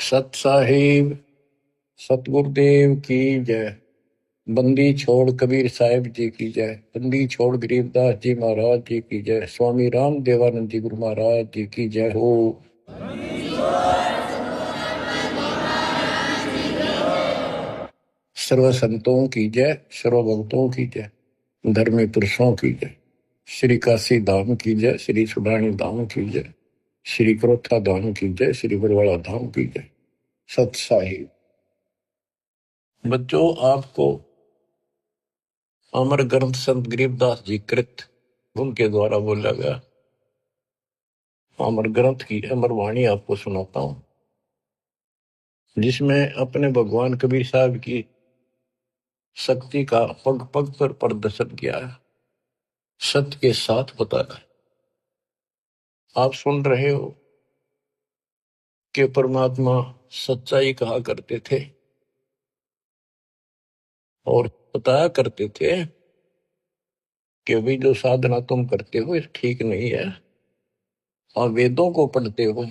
सत साहिब सतगुरुदेव की जय। बंदी छोड़ कबीर साहिब जी की जय। बंदी छोड़ गरीबदास जी महाराज जी की जय। स्वामी राम देवानंद जी गुरु महाराज जी की जय हो। सर्व संतों की जय, सर्व भक्तों की जय, धर्मी पुरुषों की जय। श्री काशी धाम की जय, श्री सुडानी धाम की जय, श्री क्रोथा धाम की जय, श्री बरवाड़ा धाम की जय। सत साहिब बच्चों, आपको अमर ग्रंथ संत गरीबदास जी कृत उनके द्वारा बोला गया अमर ग्रंथ की अमर वाणी आपको सुनाता हूं, जिसमें अपने भगवान कबीर साहब की शक्ति का पग पग पर प्रदर्शन किया है, सत्य के साथ बताया। आप सुन रहे हो कि परमात्मा सच्चाई कहा करते थे और बताया करते थे कि भाई जो साधना तुम करते हो ये ठीक नहीं है, और वेदों को पढ़ते हो,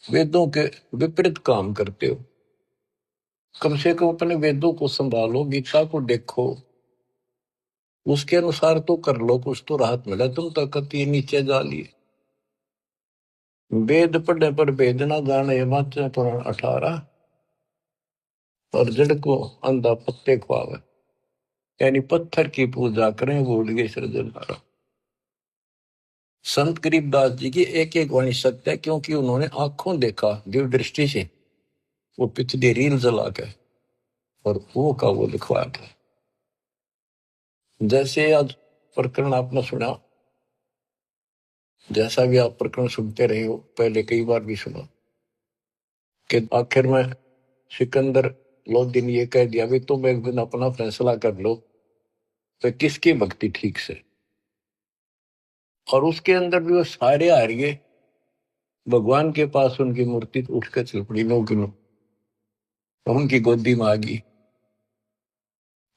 वेदों के विपरीत काम करते हो। कम से कम अपने वेदों को संभालो, गीता को देखो, उसके अनुसार तो कर लो, कुछ तो राहत मिला। तुम तो कति नीचे जा लिए। वेद पढ़ने पर वेद ना जाने, हिमाचल पुराण 18। और जड़ को अंधा पत्ते खुआवे, यानी पत्थर की पूजा करें भूल गए सृजनहारा। संत गरीबदास जी की एक एक वाणी सत्य है, क्योंकि उन्होंने आंखों देखा दिव्य दृष्टि से, वो पिछली रील जला के और वो का वो लिखवाया था। जैसे आज प्रकरण आपने सुना, जैसा भी आप प्रकरण सुनते रहे हो, पहले कई बार भी सुना कि आखिर में सिकंदर लोधी ने ये कह दिया, भी तुम एक दिन अपना फैसला कर लो तो किसकी भक्ति ठीक से। और उसके अंदर भी वो सारे हार गए। भगवान के पास उनकी मूर्ति उठकर चल पड़ी 9 किलो, उनकी गोदी में आ गई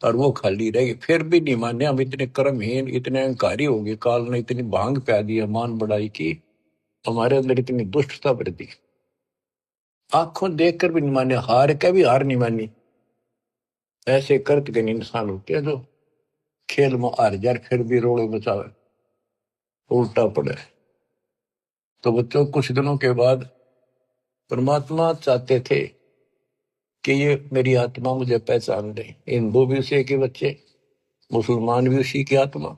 और वो खाली रह गई। फिर भी नहीं माने, हम इतने कर्महीन, इतने अहंकारी हो गए, काल ने इतनी भांग प्या दी, मान बढ़ाई की, हमारे अंदर इतनी दुष्टता भर दी। आंखों देखकर भी नहीं माने, हार का भी हार नहीं मानी। ऐसे कर्तज्ञ इंसान होते हैं जो खेल में हार जाए फिर भी रोड़े बचावे, उल्टा पड़े। तो बच्चों, कुछ दिनों के बाद परमात्मा चाहते थे कि ये मेरी आत्मा मुझे पहचान दे। हिंदू भी उसी के बच्चे, मुसलमान भी उसी की आत्मा,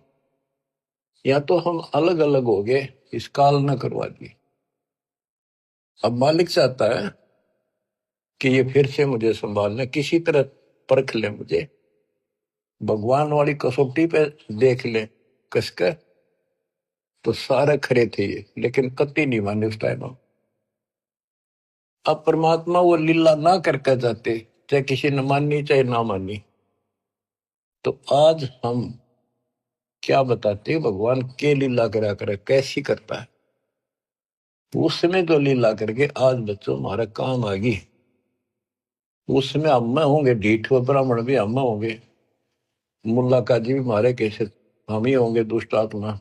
या तो हम अलग अलग हो गए, इस काल न करवा दी। अब मालिक चाहता है कि ये फिर से मुझे संभाल ले, किसी तरह परख ले मुझे, भगवान वाली कसौटी पे देख ले कसकर। तो सारे खरे थे ये, लेकिन कति नहीं माने उस टाइम। अब परमात्मा वो लीला ना करके जाते, चाहे किसी ने मानी चाहे ना मानी। तो आज हम क्या बताते, भगवान के लीला करा करे, कैसी करता है। उसमें जो लीला करके आज बच्चों हमारा काम आ गई, उसमें हम होंगे ढीठ, ब्राह्मण भी हम होंगे, मुल्ला काजी भी मारे कैसे हम ही होंगे दुष्ट आत्मा।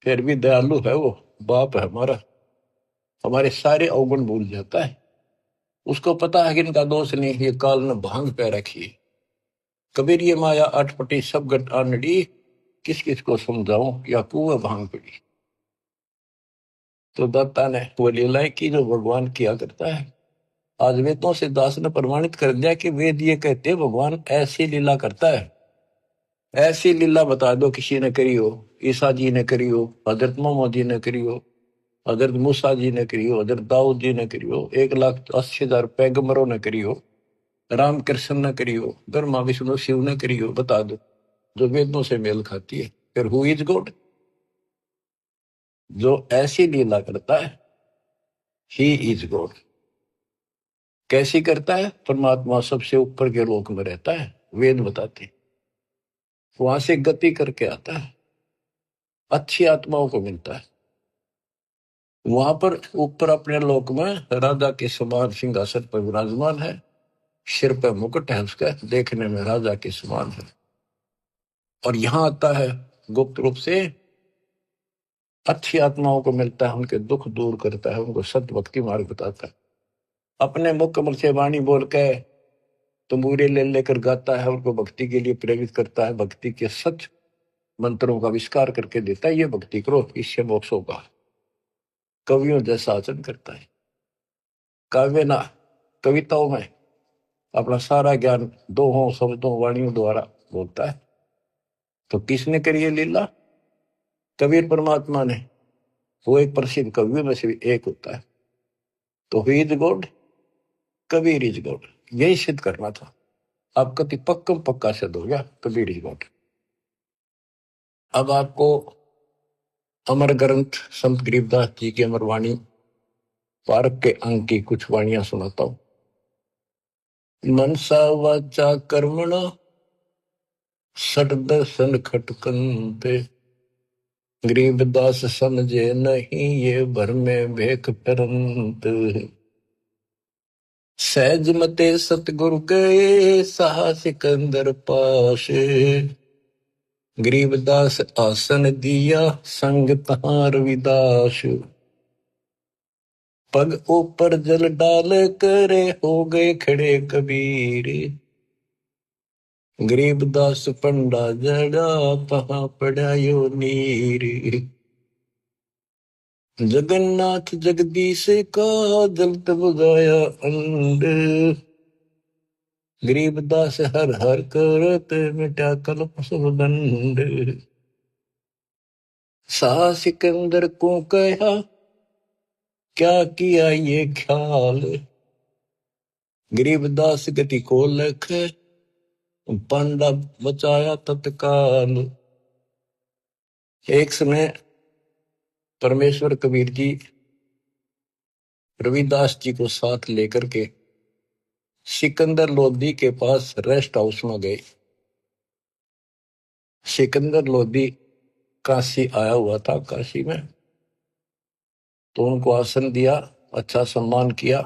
फिर भी दयालु है वो, बाप है हमारा, हमारे सारे अवगुण भूल जाता है। उसको पता है कि इनका दोष नहीं, ये काल ने भांग पे रखी। कबीर ये माया अटपटी सब गट आनड़ी, किस किस को समझाऊं या कुआ भांग पड़ी। तो दत्ता ने वो लीलाएं की जो भगवान किया करता है। आज वेदों से दास ने प्रमाणित कर दिया कि वेद ये कहते हैं भगवान ऐसी लीला करता है। ऐसी लीला बता दो किसी ने करी हो, ईसा जी ने करी हो, हजरत मोहम्मद जी ने करी हो, हजरत मूसा जी ने करी हो, हजरत दाऊद जी ने करी हो, 1,80,000 पैगंबरों ने करी हो, राम कृष्ण ने करी हो, ब्रह्मा विष्णु शिव ने करी हो, बता दो जो वेदों से मेल खाती है। फिर हु इज गॉड? जो ऐसी लीला करता है ही इज गॉड। कैसी करता है? परमात्मा सबसे ऊपर के लोक में रहता है, वेद बताते, वहां से गति करके आता है, अच्छी आत्माओं को मिलता है। वहां पर ऊपर अपने लोक में राजा के समान सिंहासन पर विराजमान है, सिर पे मुकुट है उसका, देखने में राजा के समान है। और यहां आता है गुप्त रूप से, अच्छी आत्माओं को मिलता है, उनके दुख दूर करता है, उनको सत्य भक्ति मार्ग बताता है। अपने मुख कमल से वाणी बोल के तंबूरे ले लेकर गाता है, उनको भक्ति के लिए प्रेरित करता है, भक्ति के सच मंत्रों का आविष्कार करके देता है। ये भक्ति करो, इससे मोक्ष होगा। कवियों जैसा आचरण करता है। काव्य ना कविताओं में अपना सारा ज्ञान दोहों शब्दों वाणियों द्वारा बोलता है। तो किसने करी ये लीला? कबीर परमात्मा ने। वो एक प्रसिद्ध कवियों में से भी एक होता है। तो he is God, Kabir is God, यही सिद्ध करना था। अब कति पक्का पक्का सिद्ध हो गया, कबीर इज गॉड। अब आपको अमर ग्रंथ संत गरीबदास जी की अमर वाणी पारक के अंक की कुछ वाणियां सुनाता हूं। मनसा वाचा कर्मण सट दर्शन खटकंते, गरीबदास समझे नहीं ये भर में भेख फिरंत। सहज मते सतगुरु गए सहा सिकंदर पास, गरीबदास आसन दिया संग तहां रविदास। पग ऊपर जल डाल करे हो गए खड़े कबीर, गरीबदास पंडा जड़ा पहा पड़ा यो नीर। जगन्नाथ जगदीश का जलत बुझाया अंड, गरीबदास हर हर करत मिटा कल्प सब दंड। सा सिकंदर को कहा क्या किया ये ख्याल, गरीबदास गति को लख पंडा बचाया तत्काल। एक समय परमेश्वर कबीर जी रविदास जी को साथ लेकर के सिकंदर लोधी के पास रेस्ट हाउस में गए। सिकंदर लोधी काशी आया हुआ था, काशी में। तो उनको आसन दिया, अच्छा सम्मान किया,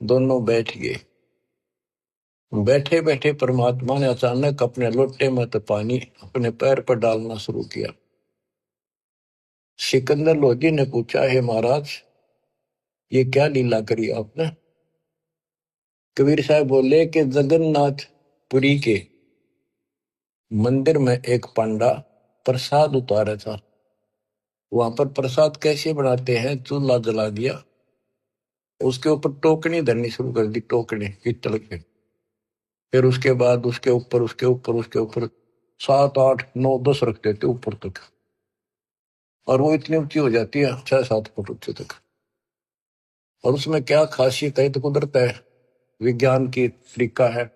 दोनों बैठ गए। बैठे बैठे परमात्मा ने अचानक अपने लोटे में तो पानी अपने पैर पर डालना शुरू किया। सिकंदर लोधी ने पूछा, हे महाराज ये क्या लीला करी आपने? कबीर साहब बोले कि जगन्नाथ पुरी के मंदिर में एक पंडा प्रसाद उतारा था। वहां पर प्रसाद कैसे बनाते हैं, चूल्हा जला दिया, उसके ऊपर टोकनी धरनी शुरू कर दी, टोकनी पीतल के। फिर उसके बाद उसके ऊपर उसके ऊपर उसके ऊपर 7 8 9 10 रख देते ऊपर तक, और वो इतनी ऊंची हो जाती है 6 7 फुट ऊंचे तक। और उसमें क्या खासियत है, तो कुदरत है, विज्ञान की तरीका है।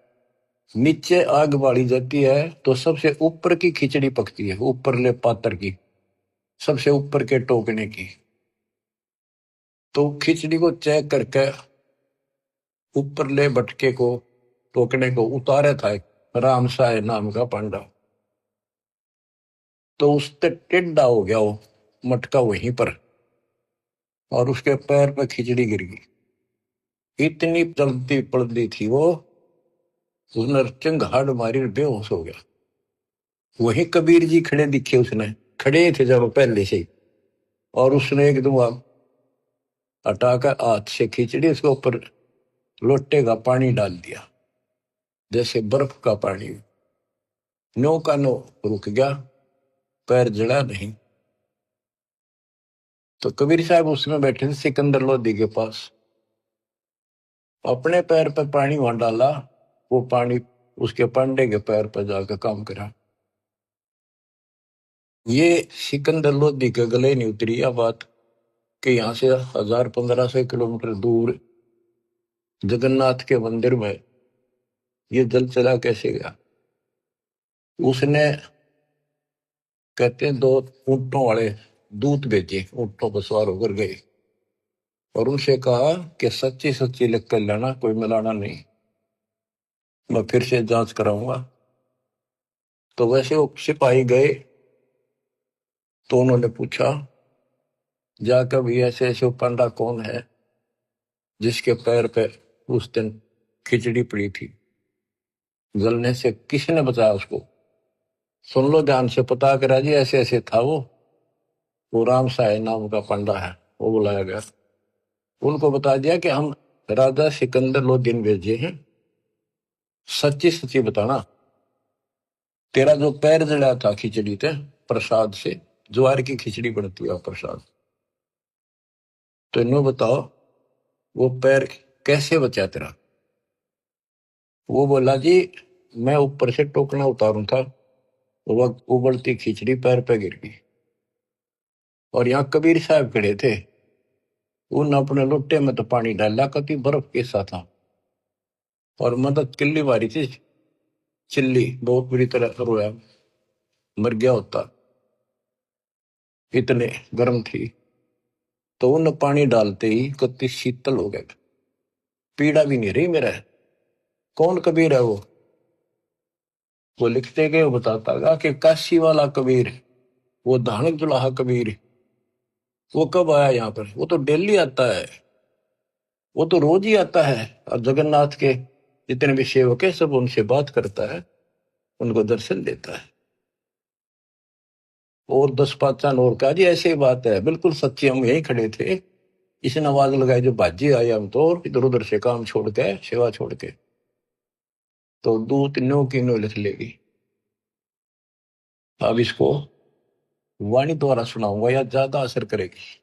नीचे आग बाली जाती है तो सबसे ऊपर की खिचड़ी पकती है, ऊपर ले पात्र की, सबसे ऊपर के टोकने की। तो खिचड़ी को चेक करके ऊपर ले बटके को, टोकने को उतारे था एक राम साय नाम का पांडा। तो उससे टेढ़ा हो गया वो मटका वहीं पर, और उसके पैर पे खिचड़ी गिर गई। इतनी जल्दी पड़ती थी वो, उसने चिंगाड़ मारी, बेहोश हो गया। वही कबीर जी खड़े दिखे, उसने खड़े थे जब पहले से ही, और उसने एकदम हटाकर हाथ से खिचड़ी उसके ऊपर लोटे का पानी डाल दिया, जैसे बर्फ का पानी। नो का नो रुक गया, पैर जड़ा नहीं। तो कबीर साहब उसमें बैठे थे सिकंदर लोधी के पास, अपने पैर पर पानी वहां डाला, वो पानी उसके पांडे के पैर पर जाकर काम करा। ये सिकंदर लोधी के गले नहीं उतरी यह बात कि यहां से 1000-1500 किलोमीटर दूर जगन्नाथ के मंदिर में ये जल चला कैसे गया। उसने कहते हैं 2 ऊंटों वाले दूत भेजे, ऊंटों पर सवार होकर गए और उनसे कहा कि सच्ची सच्ची लिख कर लेना, कोई मिलाना नहीं, मैं फिर से जांच कराऊंगा। तो वैसे वो सिपाही गए, तो उन्होंने पूछा जाकर भी ऐसे ऐसे पंडा कौन है जिसके पैर पे उस दिन खिचड़ी पड़ी थी, जलने से किसने बताया उसको? सुन लो ध्यान से, पता करा जी, ऐसे ऐसे था वो राम साय नाम का पंडा है। वो बुलाया गया, उनको बता दिया कि हम राजा सिकंदर लोदीन भेजे हैं, सच्ची सच्ची बताना, तेरा जो पैर जड़ा था खिचड़ी थे प्रसाद से, ज्वार की खिचड़ी बनती है प्रसाद, तो इन्हों बताओ वो पैर कैसे बचा तेरा। वो बोला जी मैं ऊपर से टोकना उतारू था, वो उबलती खिचड़ी पैर पे गिर गई, और यहाँ कबीर साहब खड़े थे, उन अपने लोटे में तो पानी डाला, कति बर्फ के साथ था, और मदद किल्ली मारी थी, चिल्ली बहुत बुरी तरह रोया, मर गया होता, इतने गर्म थी। तो उन पानी डालते ही कति शीतल हो गए, पीड़ा भी नहीं रही मेरा। कौन कबीर है वो लिखते गए, वो बताता गा कि काशी वाला कबीर, वो धानक जुलाहा कबीर, वो कब आया यहाँ पर, वो तो डेली आता है, वो तो रोज ही आता है, और जगन्नाथ के जितने भी सेवक है सब उनसे बात करता है, उनको दर्शन देता है। और 10 5 और का जी ऐसी बात है, बिल्कुल सच्ची, हम यहीं खड़े थे, इसने आवाज लगाई जो बाजी आए, हम तो इधर उधर से काम छोड़ के सेवा छोड़ के, तो 2 3 की नो लिख लेगी। अब इसको वाणी द्वारा सुनाऊंगा या ज्यादा असर करेगी।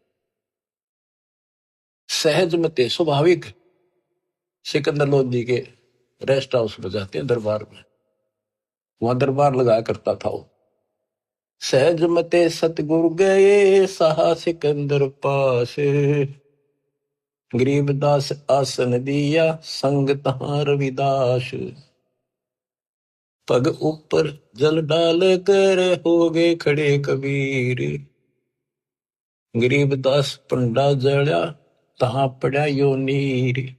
सहज मते स्वाभाविक सिकंदर लोधी के रेस्ट हाउस में जाते हैं, दरबार में, वहां दरबार लगाया करता था वो। सहज मते सतगुरु गए सहा सिकंदर पास, गरीबदास आसन दिया संग तहां रविदास, पग ऊपर जल डाल कर हो गए खड़े कबीर, गरीबदास पंडा जड़ा तहां पड़ा यो नीर,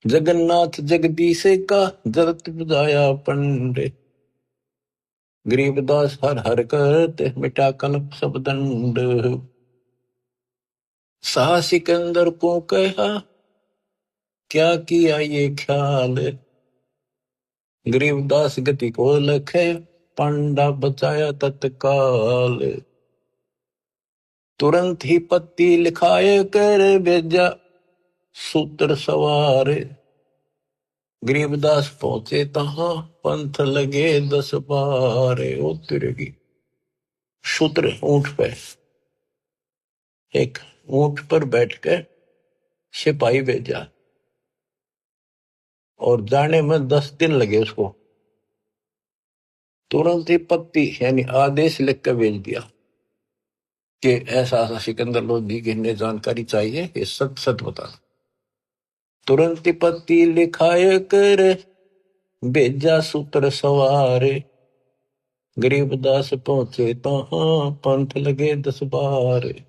जगन्नाथ जगदीश का जरत बुझाया पंडे, गरीबदास हर हर करते मिटा कल्प सब दंड, सा सिकंदर को कहा क्या किया ये ख्याल, गरीबदास गति को लखे पंडा बचाया तत्काल, तुरंत ही पत्ती लिखाए कर भेजा सूत्र सवार, गरीबदास पहुंचे तहां पंथ लगे 10 12, ओ तिरगी सूत्र ऊंट पे, एक ऊंट पर बैठकर सिपाही भेजा, और जाने में 10 दिन लगे उसको, तुरंत ही पत्ती यानी आदेश लिख कर भेज दिया कि ऐसा ऐसा सिकंदर लोधी की इन्हें जानकारी चाहिए, ये सत सत बता। तुरंत ही पत्ती लिखाए कर भेजा सूत्र सवार, गरीबदास पहुंचे तहां पंथ लगे 10 12,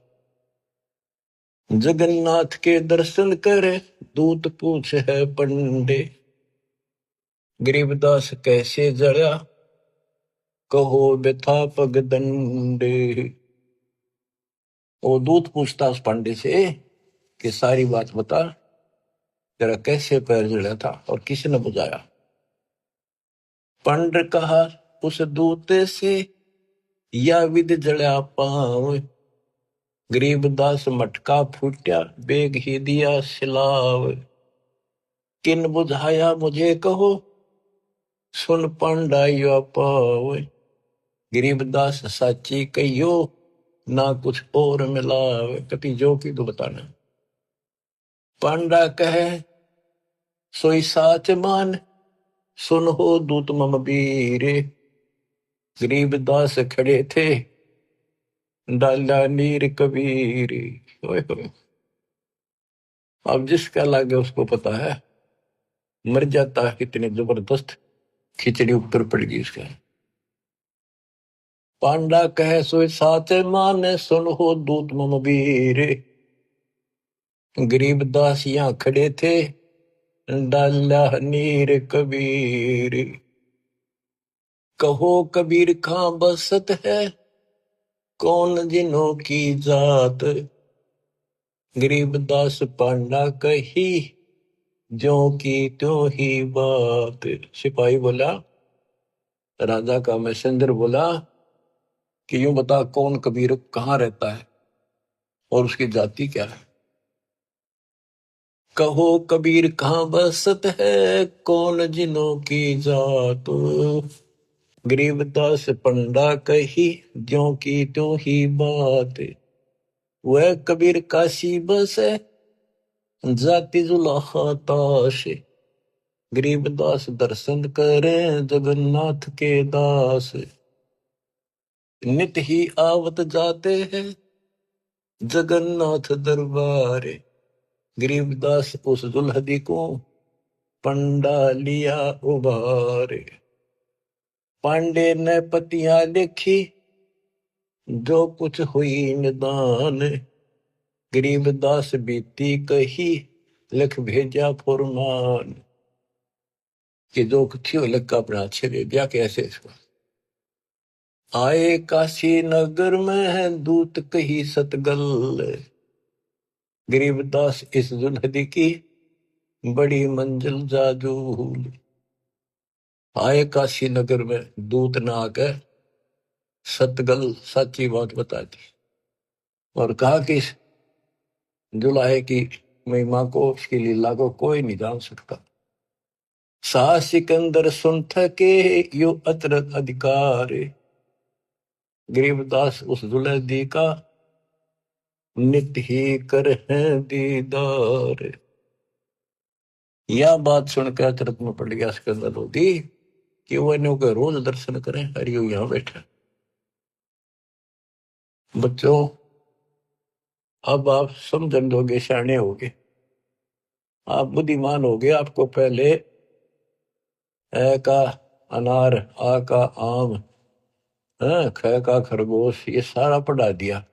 जगन्नाथ के दर्शन करे दूत पूछ है पंडे, गरीबदास कैसे जड़ा कहो व्यथा पग दंडे। वो दूत पूछता उस पंडे से कि सारी बात बता, तेरा कैसे पैर जड़ा था और किसने बुझाया। पंड कहा उस दूत से या विद जड़ा पांव, गरीबदास मटका फूट्या बेग ही दिया सिलाव, किन बुझाया मुझे कहो सुन पंडा यो पाव, गरीबदास साची कहियो ना कुछ और मिलावे, कति जो की तो बताना। पांडा कहे सोई साच मान सुन हो दूत मम बीरे, गरीबदास खड़े थे डाला नीर कबीर। ओए होए, अब जिसका लागे उसको पता है, मर जाता है कितने जबरदस्त खिचड़ी ऊपर पड़ गई उसका। पांडा कहे सोई साच मान सुन हो दूत मम बीरे, गरीबदास यहाँ खड़े थे डाला नीर कबीर, कहो कबीर खां बसत है कौन जिनों की जात, गरीबदास पांडा कही ज्यों की त्यों ही बात। सिपाही बोला, राजा का मैसेंजर बोला कि यूं बता कौन कबीर कहाँ रहता है और उसकी जाति क्या है। कहो कबीर कहाँ बसत है, कौन जिनों की जात। गरीबदास पंडा कही, ज्यों की त्यों ही बात। वह कबीर काशी बसे, जाति जुलाहा ताश। गरीबदास दर्शन करें, जगन्नाथ के दास। नित ही आवत जाते हैं, जगन्नाथ दरबारे। गरीबदास उस दुल्हदी को, पंडा लिया उबारे। पांडे ने पतियां लिखी, जो कुछ हुई निदान। गरीबदास बीती कही, लिख भेजा फुरमान। कि जो कुछ हो लिख अपने अच्छे दे दिया। कैसे आए काशी नगर में है, दूत कही सतगल। गरीबदास इस दुल्हदी की, बड़ी मंजिल जाजूल। आए काशी नगर में, दूत ना आकर सतगल सच्ची बात बता दी। और कहा कि जुलाहे की महिमा को, उसकी लीला को कोई नहीं जान सकता। शाह सिकंदर सुन थके, यो अतरत अधिकार। गरीबदास उस दुल्हदी का, नित ही कर है दीदार। यह बात सुनकर अचरत में पड़ गया सिकंदर लोधी, कि वो इन्हों के रोज दर्शन करें। हरियो यहां बैठा। बच्चों, अब आप समझन दोगे, सियाने होगे, आप बुद्धिमान होगे। आपको पहले ए का अनार, आ का आम, ख का खरगोश, ये सारा पढ़ा दिया।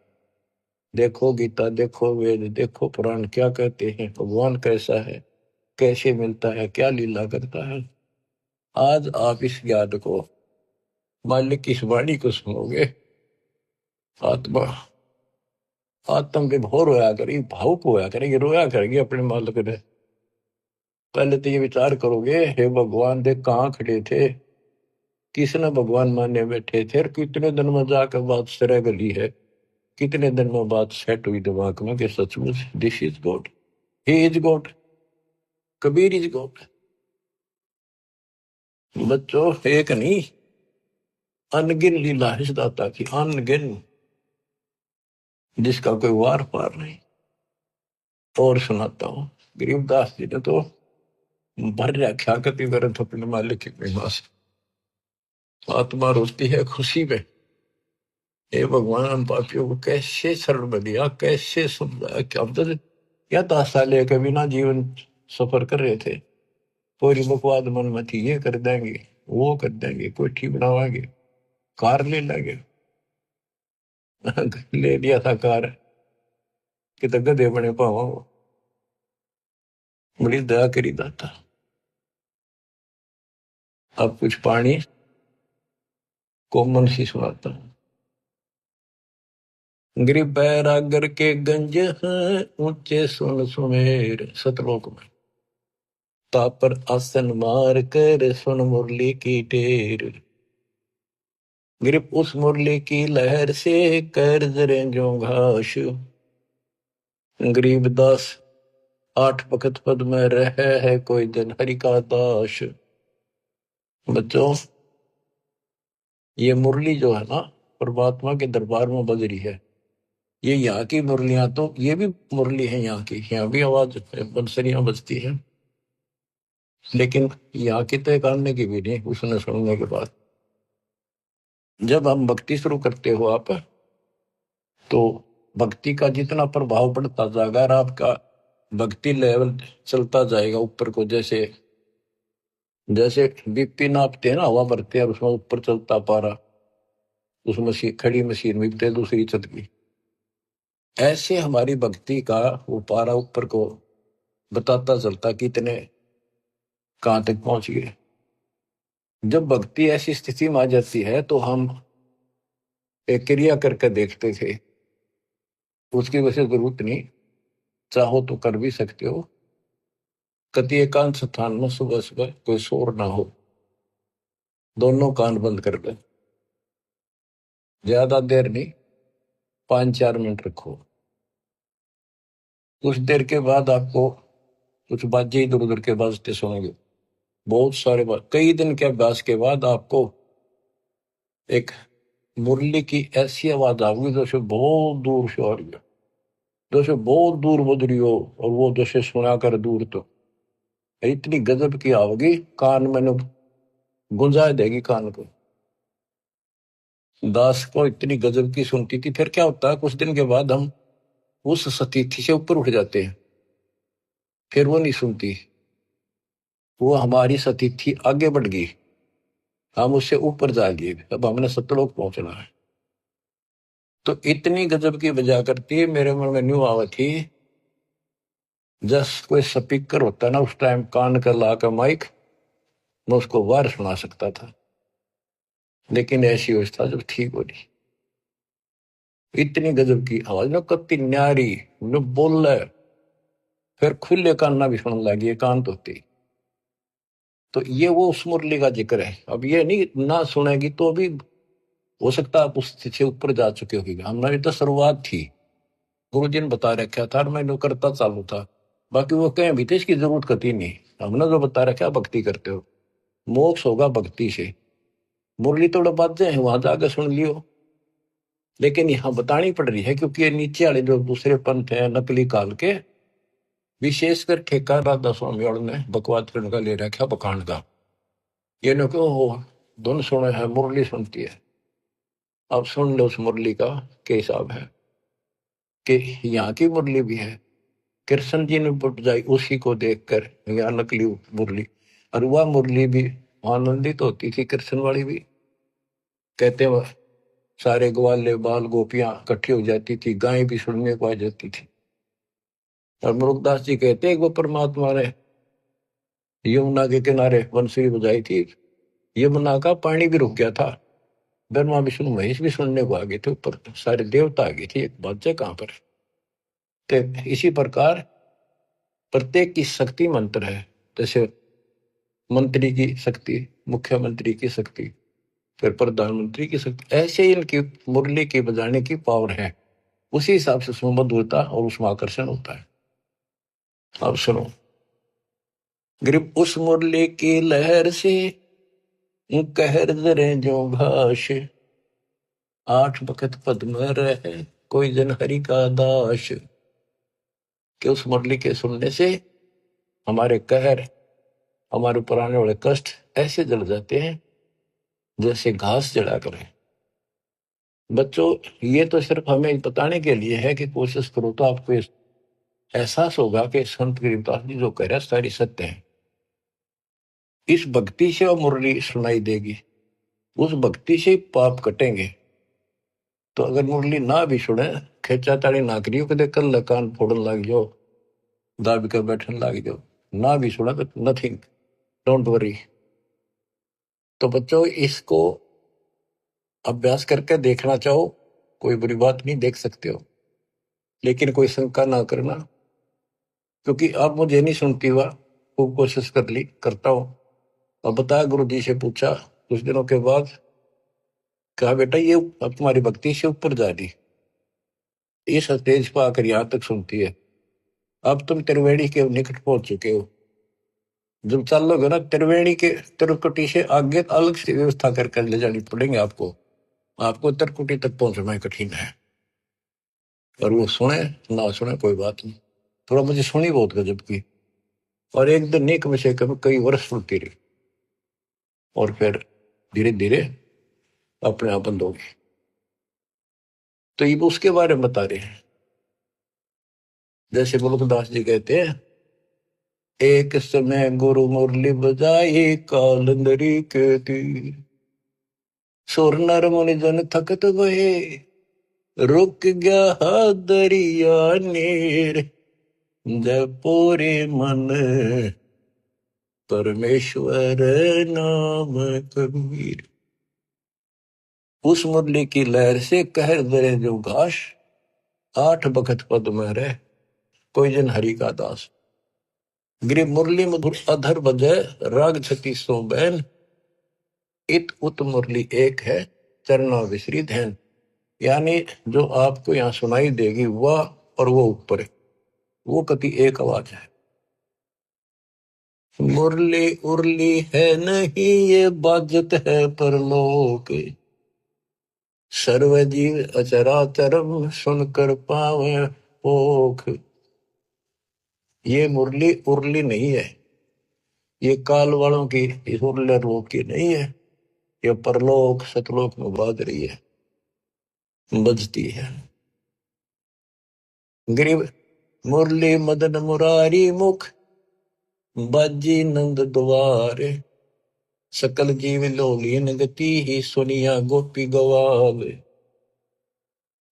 देखो गीता, देखो वेद, देखो पुराण क्या कहते हैं, भगवान कैसा है, कैसे मिलता है, क्या लीला करता है। आज आप इस ज्ञान को, मालिक की इस वाणी को सुनोगे, आत्मा आत्म विभोर होया करेगी, भावुक होया करेगी, रोया करेगी अपने मालिक ने। पहले तो ये विचार करोगे, हे भगवान देख कहाँ खड़े थे, किसने भगवान माने बैठे थे, और कितने दिन में जाकर बात सिरे गली है, कितने दिन में बात सेट हुई दिमाग में कि सचमुच this is God, he is God, Kabir is God. बच्चों, एक नहीं, अनगिन लीला है इस दाता की, अनगिन, जिसका कोई वार पार नहीं। और सुनाता हूं, गरीबदास जी ने तो भर रखा कति वरत अपने मालिक की महिमा से। आत्मा रोती है खुशी में, हे भगवान हम पापियों को कैसे शरण में दिया, कैसे समझाया। कि हम तो क्या ताशा लेकर बिना जीवन सफर कर रहे थे, पूरी बकवाद मन में थी, ये कर देंगे, वो कर देंगे, कोठी बनावाएंगे, कार ले लेंगे। ले लिया था कार, कि तो गधे बने पावा। बड़ी दया करी दाता। अब कुछ पानी कोमल सी सुनाता हूं। गरीब बैरागर के गंज हैं, ऊंचे सुन सुमेर। सतलोक में तापर आसन मार कर, सुन मुरली की टेर। गिरप उस मुरली की लहर से, कर जरे जो घास। गरीबदास आठ वक्त पद में रह है, कोई दिन हरि का दास। बच्चों, ये मुरली जो है ना, परमात्मा के दरबार में बज रही है। ये यहाँ की मुरलियां तो, ये भी मुरली है यहाँ की, यहाँ भी आवाज बंसरियां बजती है, लेकिन यहाँ की तो एक आने की भी नहीं, उसने सुनने के बाद। जब हम भक्ति शुरू करते हो आप, तो भक्ति का जितना प्रभाव पड़ता जाएगा, और आपका भक्ति लेवल चलता जाएगा ऊपर को। जैसे जैसे बीपी नापते हैं ना, हवा भरते हैं, उसमें ऊपर चलता पारा, उस मशीन, खड़ी मशीन में दूसरी चल गई। ऐसे हमारी भक्ति का वो पारा ऊपर को बताता चलता कितने कहां तक पहुंच गए। जब भक्ति ऐसी स्थिति में आ जाती है, तो हम एक क्रिया करके देखते थे, उसकी वजह जरूरत नहीं, चाहो तो कर भी सकते हो। कति एकांत स्थान में सुबह सुबह कोई शोर ना हो, दोनों कान बंद कर दे, ज्यादा देर नहीं, 5-4 मिनट रखो। कुछ देर के बाद आपको कुछ बाजे इधर उधर के बाजते सुनेंगे, बहुत सारे कई दिन के अभ्यास के बाद आपको एक मुरली की ऐसी आवाज आएगी जैसे बहुत दूर से आ रही है, जैसे बहुत दूर बज रही हो, और वो जैसे सुना कर दूर तो इतनी गजब की आवेगी, कान में गुंजा देगी कान को। दास को इतनी गजब की सुनती थी। फिर क्या होता है, कुछ दिन के बाद हम उस सतीथी से ऊपर उठ जाते हैं, फिर वो नहीं सुनती, वो हमारी सतीथी आगे बढ़ गई, हम उससे ऊपर जा गए, अब हमने सतलोक पहुंचना है। तो इतनी गजब की बजा करती है, मेरे मन में न्यू आवा थी, जस कोई स्पीकर होता ना उस टाइम कान कर ला कर माइक, मैं उसको बाहर सुना सकता था, लेकिन ऐसी व्यवस्था जब ठीक हो रही, इतनी गजब की आवाज ना, कत्ती न्यारी न बोल रहा है, फिर खुले कान ना भी सुनने लगी, कान तो होती। तो ये वो उस मुरली का जिक्र है। अब ये नहीं ना सुनेगी तो अभी हो सकता है आप उससे ऊपर जा चुके होगी, हमारी तो शुरुआत थी, गुरु जी ने बता रखा था और मैंने करता चालू था, बाकी वो कहीं भी थे इसकी जरूरत कती नहीं, हमने जो बता रखा भक्ति करते हो, मोक्ष होगा भक्ति से। मुरली थोड़ा बातें हैं वहां जाकर सुन लियो, लेकिन यहाँ बतानी पड़ रही है क्योंकि ये नीचे वाले जो दूसरे पंथ है नकली काल के, विशेषकर ठेका राधा स्वामी और ने बकवाद करने का ले रखा बखान का, ये नो क्यों हो धुन सुने है मुरली सुनती है। अब सुन लो उस मुरली का क्या हिसाब है, कि यहाँ की मुरली भी है, कृष्ण जी ने बजाई उसी को देखकर, यहाँ नकली मुरली, और वह मुरली भी आनंदित होती थी, कृष्ण वाली भी, कहते वह सारे ग्वाले बाल गोपियां इकट्ठी हो जाती थी, गायें भी सुनने को आ जाती थी। और मुरुगदास जी कहते हैं वो परमात्मा ने यमुना के किनारे बंसुरी बजाई थी, यमुना का पानी भी रुक गया था, ब्रह्मा विष्णु महेश भी सुनने को आ गए थे, ऊपर सारे देवता आ गए थे, एक बादशाह कहां पर। तो इसी प्रकार प्रत्येक की शक्ति मंत्र है, जैसे मंत्री की शक्ति, मुख्यमंत्री की शक्ति, फिर प्रधानमंत्री की शक्ति, ऐसे ही इनकी मुरली की बजाने की पावर है, उसी हिसाब से उसमें मधुरता और उसमें आकर्षण होता है। अब सुनो, ग्रिप उस मुरली की लहर से कहर जरे जो घास, आठ बखत पद्म रहे कोई जन हरि का दास, कि उस मुरली के सुनने से हमारे कहर, हमारे ऊपर आने वाले कष्ट ऐसे जल जाते हैं जैसे घास जला करें। बच्चों, ये तो सिर्फ हमें बताने के लिए है कि कोशिश करो तो आपको एहसास होगा कि संत गरीबदास जी जो कह रहे हैं सारी सत्य है। इस भक्ति से वो मुरली सुनाई देगी, उस भक्ति से पाप कटेंगे। तो अगर मुरली ना भी सुने, खेचा ताड़ी ना करियो, कदे कल कान फोड़न लग जाओ, दाबी कर बैठन लग जाओ, ना भी सुना तो नथिंग, डोंट वरी। तो बच्चों, इसको अभ्यास करके देखना चाहो, कोई बुरी बात नहीं, देख सकते हो, लेकिन कोई शंका ना करना, क्योंकि अब मुझे नहीं सुनती हुआ, खूब कोशिश कर ली, करता हूं। अब बताया, गुरु जी से पूछा कुछ दिनों के बाद, कहा बेटा ये अब तुम्हारी भक्ति से ऊपर जा रही, इस स्टेज पर आकर यहां तक सुनती है, अब तुम त्रिवेणी के निकट पहुंच चुके हो, जब चलोगे ना त्रिवेणी के त्रिकुटी से आगे अलग से व्यवस्था करके ले जानी पड़ेंगे आपको, आपको त्रिकुटी तक पहुंचना कठिन है। और वो सुने ना सुने कोई बात नहीं, थोड़ा मुझे सुनी बहुत गजब की, और एक दिन नहीं कम से कम कई वर्ष सुनती रही, और फिर धीरे धीरे अपने आप बंद होगी। तो ये उसके बारे में बता रहे हैं, जैसे मुल्कदास जी कहते हैं, एक समय गुरु मुरली बजाई कालंदरी के तीर, सुर नर मुनि जन थकत गए, रुक गया दरिया नीर, जपोरे मन परमेश्वर नाम कबीर। उस मुरली की लहर से कहर दरे जो घास, आठ बखत पद में रहे कोई जन हरि का दास। गिरि मुरली मधुर अधर बजे राग छती सो बैन, इत उत मुरली एक है चरणा विसरी धैन। यानी जो आपको यहाँ सुनाई देगी वह और वो ऊपर है, वो कति एक आवाज है। मुरली उरली है नहीं ये बाजत है परलोक, सर्वजीव अचराचरम सुनकर पावे पोख। ये मुरली उरली नहीं है, ये काल वालों की इस उरले लोक की नहीं है, ये परलोक सतलोक में बाज रही है, बजती है। गरीब मुरली मदन मुरारी मुख, बाजी नंद द्वारे, सकल जीव लोलीन गति ही सुनिया गोपी गवावे।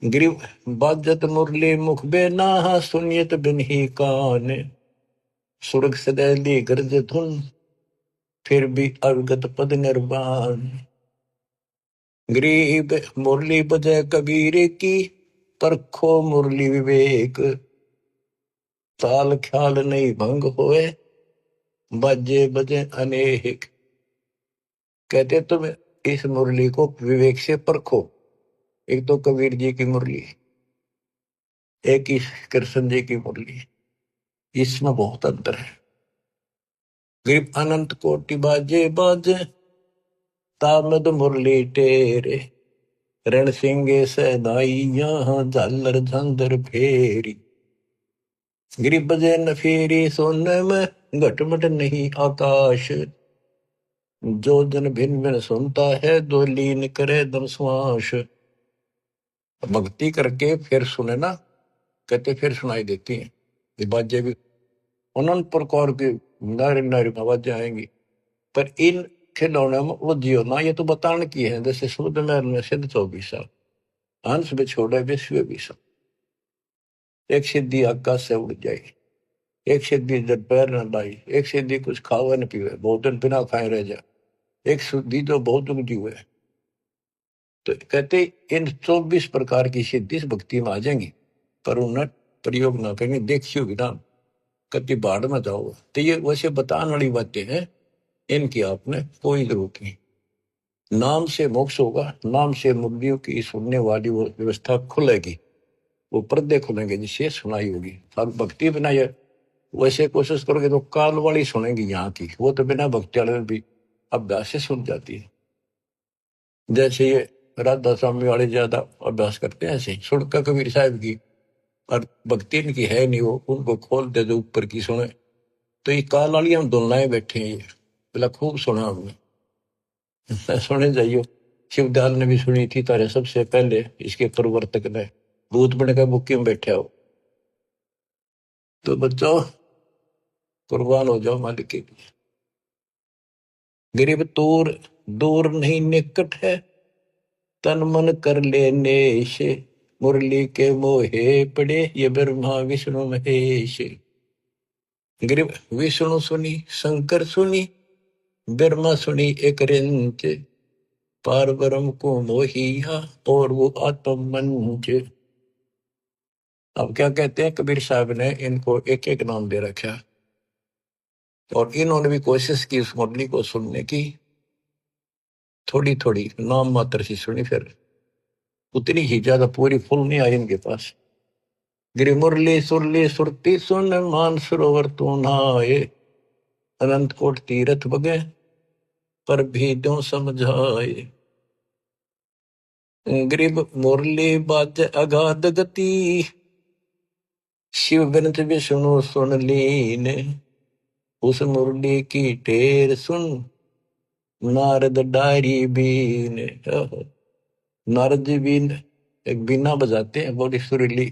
गरीब बाजत मुरली मुख बेना सुनियत बिन ही कान, सुरग सदैली गर्ज धुन फिर भी अवगत पद निर्वाण। गरीब मुरली बजय कबीर की, परखो मुरली विवेक, ताल ख्याल नहीं भंग होए, बाजे बजे अनेक। कहते तुम इस मुरली को विवेक से परखो। एक तो कबीर जी की मुरली, एक ही कृष्ण जी की मुरली, इसमें बहुत अंतर है। गरीब अनंत कोटि बाजे बाजे, तामद मुरली टेरे, रण सिंगे सदाइया झालर झंझर फेरी। गरीब बजे न फेरी सोने में घटमट नहीं आकाश, जो जन भिन्न भिन्न सुनता है दो लीन करे दम श्वास। भक्ति करके फिर सुने ना, कहते फिर सुनाई देती हैं ये बाजे भी, अनंत प्रकार की नारी नारी आवाजें आएंगी। पर इन खिलौने में वो जियो ना, ये तो बताने की है। जैसे सूद महल में सिद्ध 24 साल, हंस में छोड़े विश्व 20 साल, एक सिद्धि आकाश से उड़ जाए, एक सिद्धि जब पैर न लाई, एक सिद्धि कुछ खावे न पीवे, बहुत दिन बिना खाए रह जा, एक सिद्धि तो बहुत उगती हुए। तो कहते इन 24 प्रकार की सिद्धि इस भक्ति में आ जाएंगी, पर उन्हें प्रयोग ना करेंगे, देखियो बिना कति बाढ़ में जाओ। तो ये वैसे बताने वाली बातें हैं, इनकी आपने कोई जरूरत नहीं। नाम से मोक्ष होगा, नाम से मुक्तियों की सुनने वाली वो व्यवस्था खुलेगी, वो पर्दे खुलेंगे जिससे सुनाई होगी। और भक्ति बिना ये वैसे कोशिश करोगे तो काल वाली सुनेंगी यहाँ की, वो तो बिना भक्ति वाले भी अभ्यास से सुन जाती है। जैसे ये राधा स्वामी वाले ज्यादा अभ्यास करते हैं, ऐसे सुनकर कबीर साहब की, और भक्ति इनकी है नहीं, वो उनको खोल दे जो ऊपर की सुने। तो ये काल वाली हम दोनों बैठे हैं, ये बोला खूब सुना हमने। सुने जाइयो, शिवदयाल ने भी सुनी थी तारे सबसे पहले, इसके प्रवर्तक ने भूत बन के बुक्की में बैठा हो। तो बच्चों कुर्बान हो जाओ मालिक के लिए। गरीब तूर दूर नहीं निकट है, तन मन कर लेने से, मुरली के मोहे पड़े ये ब्रह्मा विष्णु महेश। गरीब विष्णु सुनी शंकर सुनी, ब्रह्मा सुनी एक रिंच, पार ब्रह्म को मोहिया और वो आत्म मंच। अब क्या कहते हैं कबीर साहब ने इनको एक एक नाम दे रखा, और इन्होंने भी कोशिश की उस मुरली को सुनने की, थोड़ी थोड़ी नाम मात्र से सुनी, फिर उतनी ही ज्यादा पूरी फुल नहीं आई इनके पास। गिरि मुरली सुरली सुरती सुन, मान सरोवर तू नहाए, अनंत कोट तीरथ बगे पर भी दो समझाए। गरीब मुरली बाज अगाध गति, शिव बिनत विष्णु सुन लीन, उस मुरली की टेर सुन, नारद डारी बीन। नारद जी बीन एक बीना बजाते हैं बड़ी सुरीली,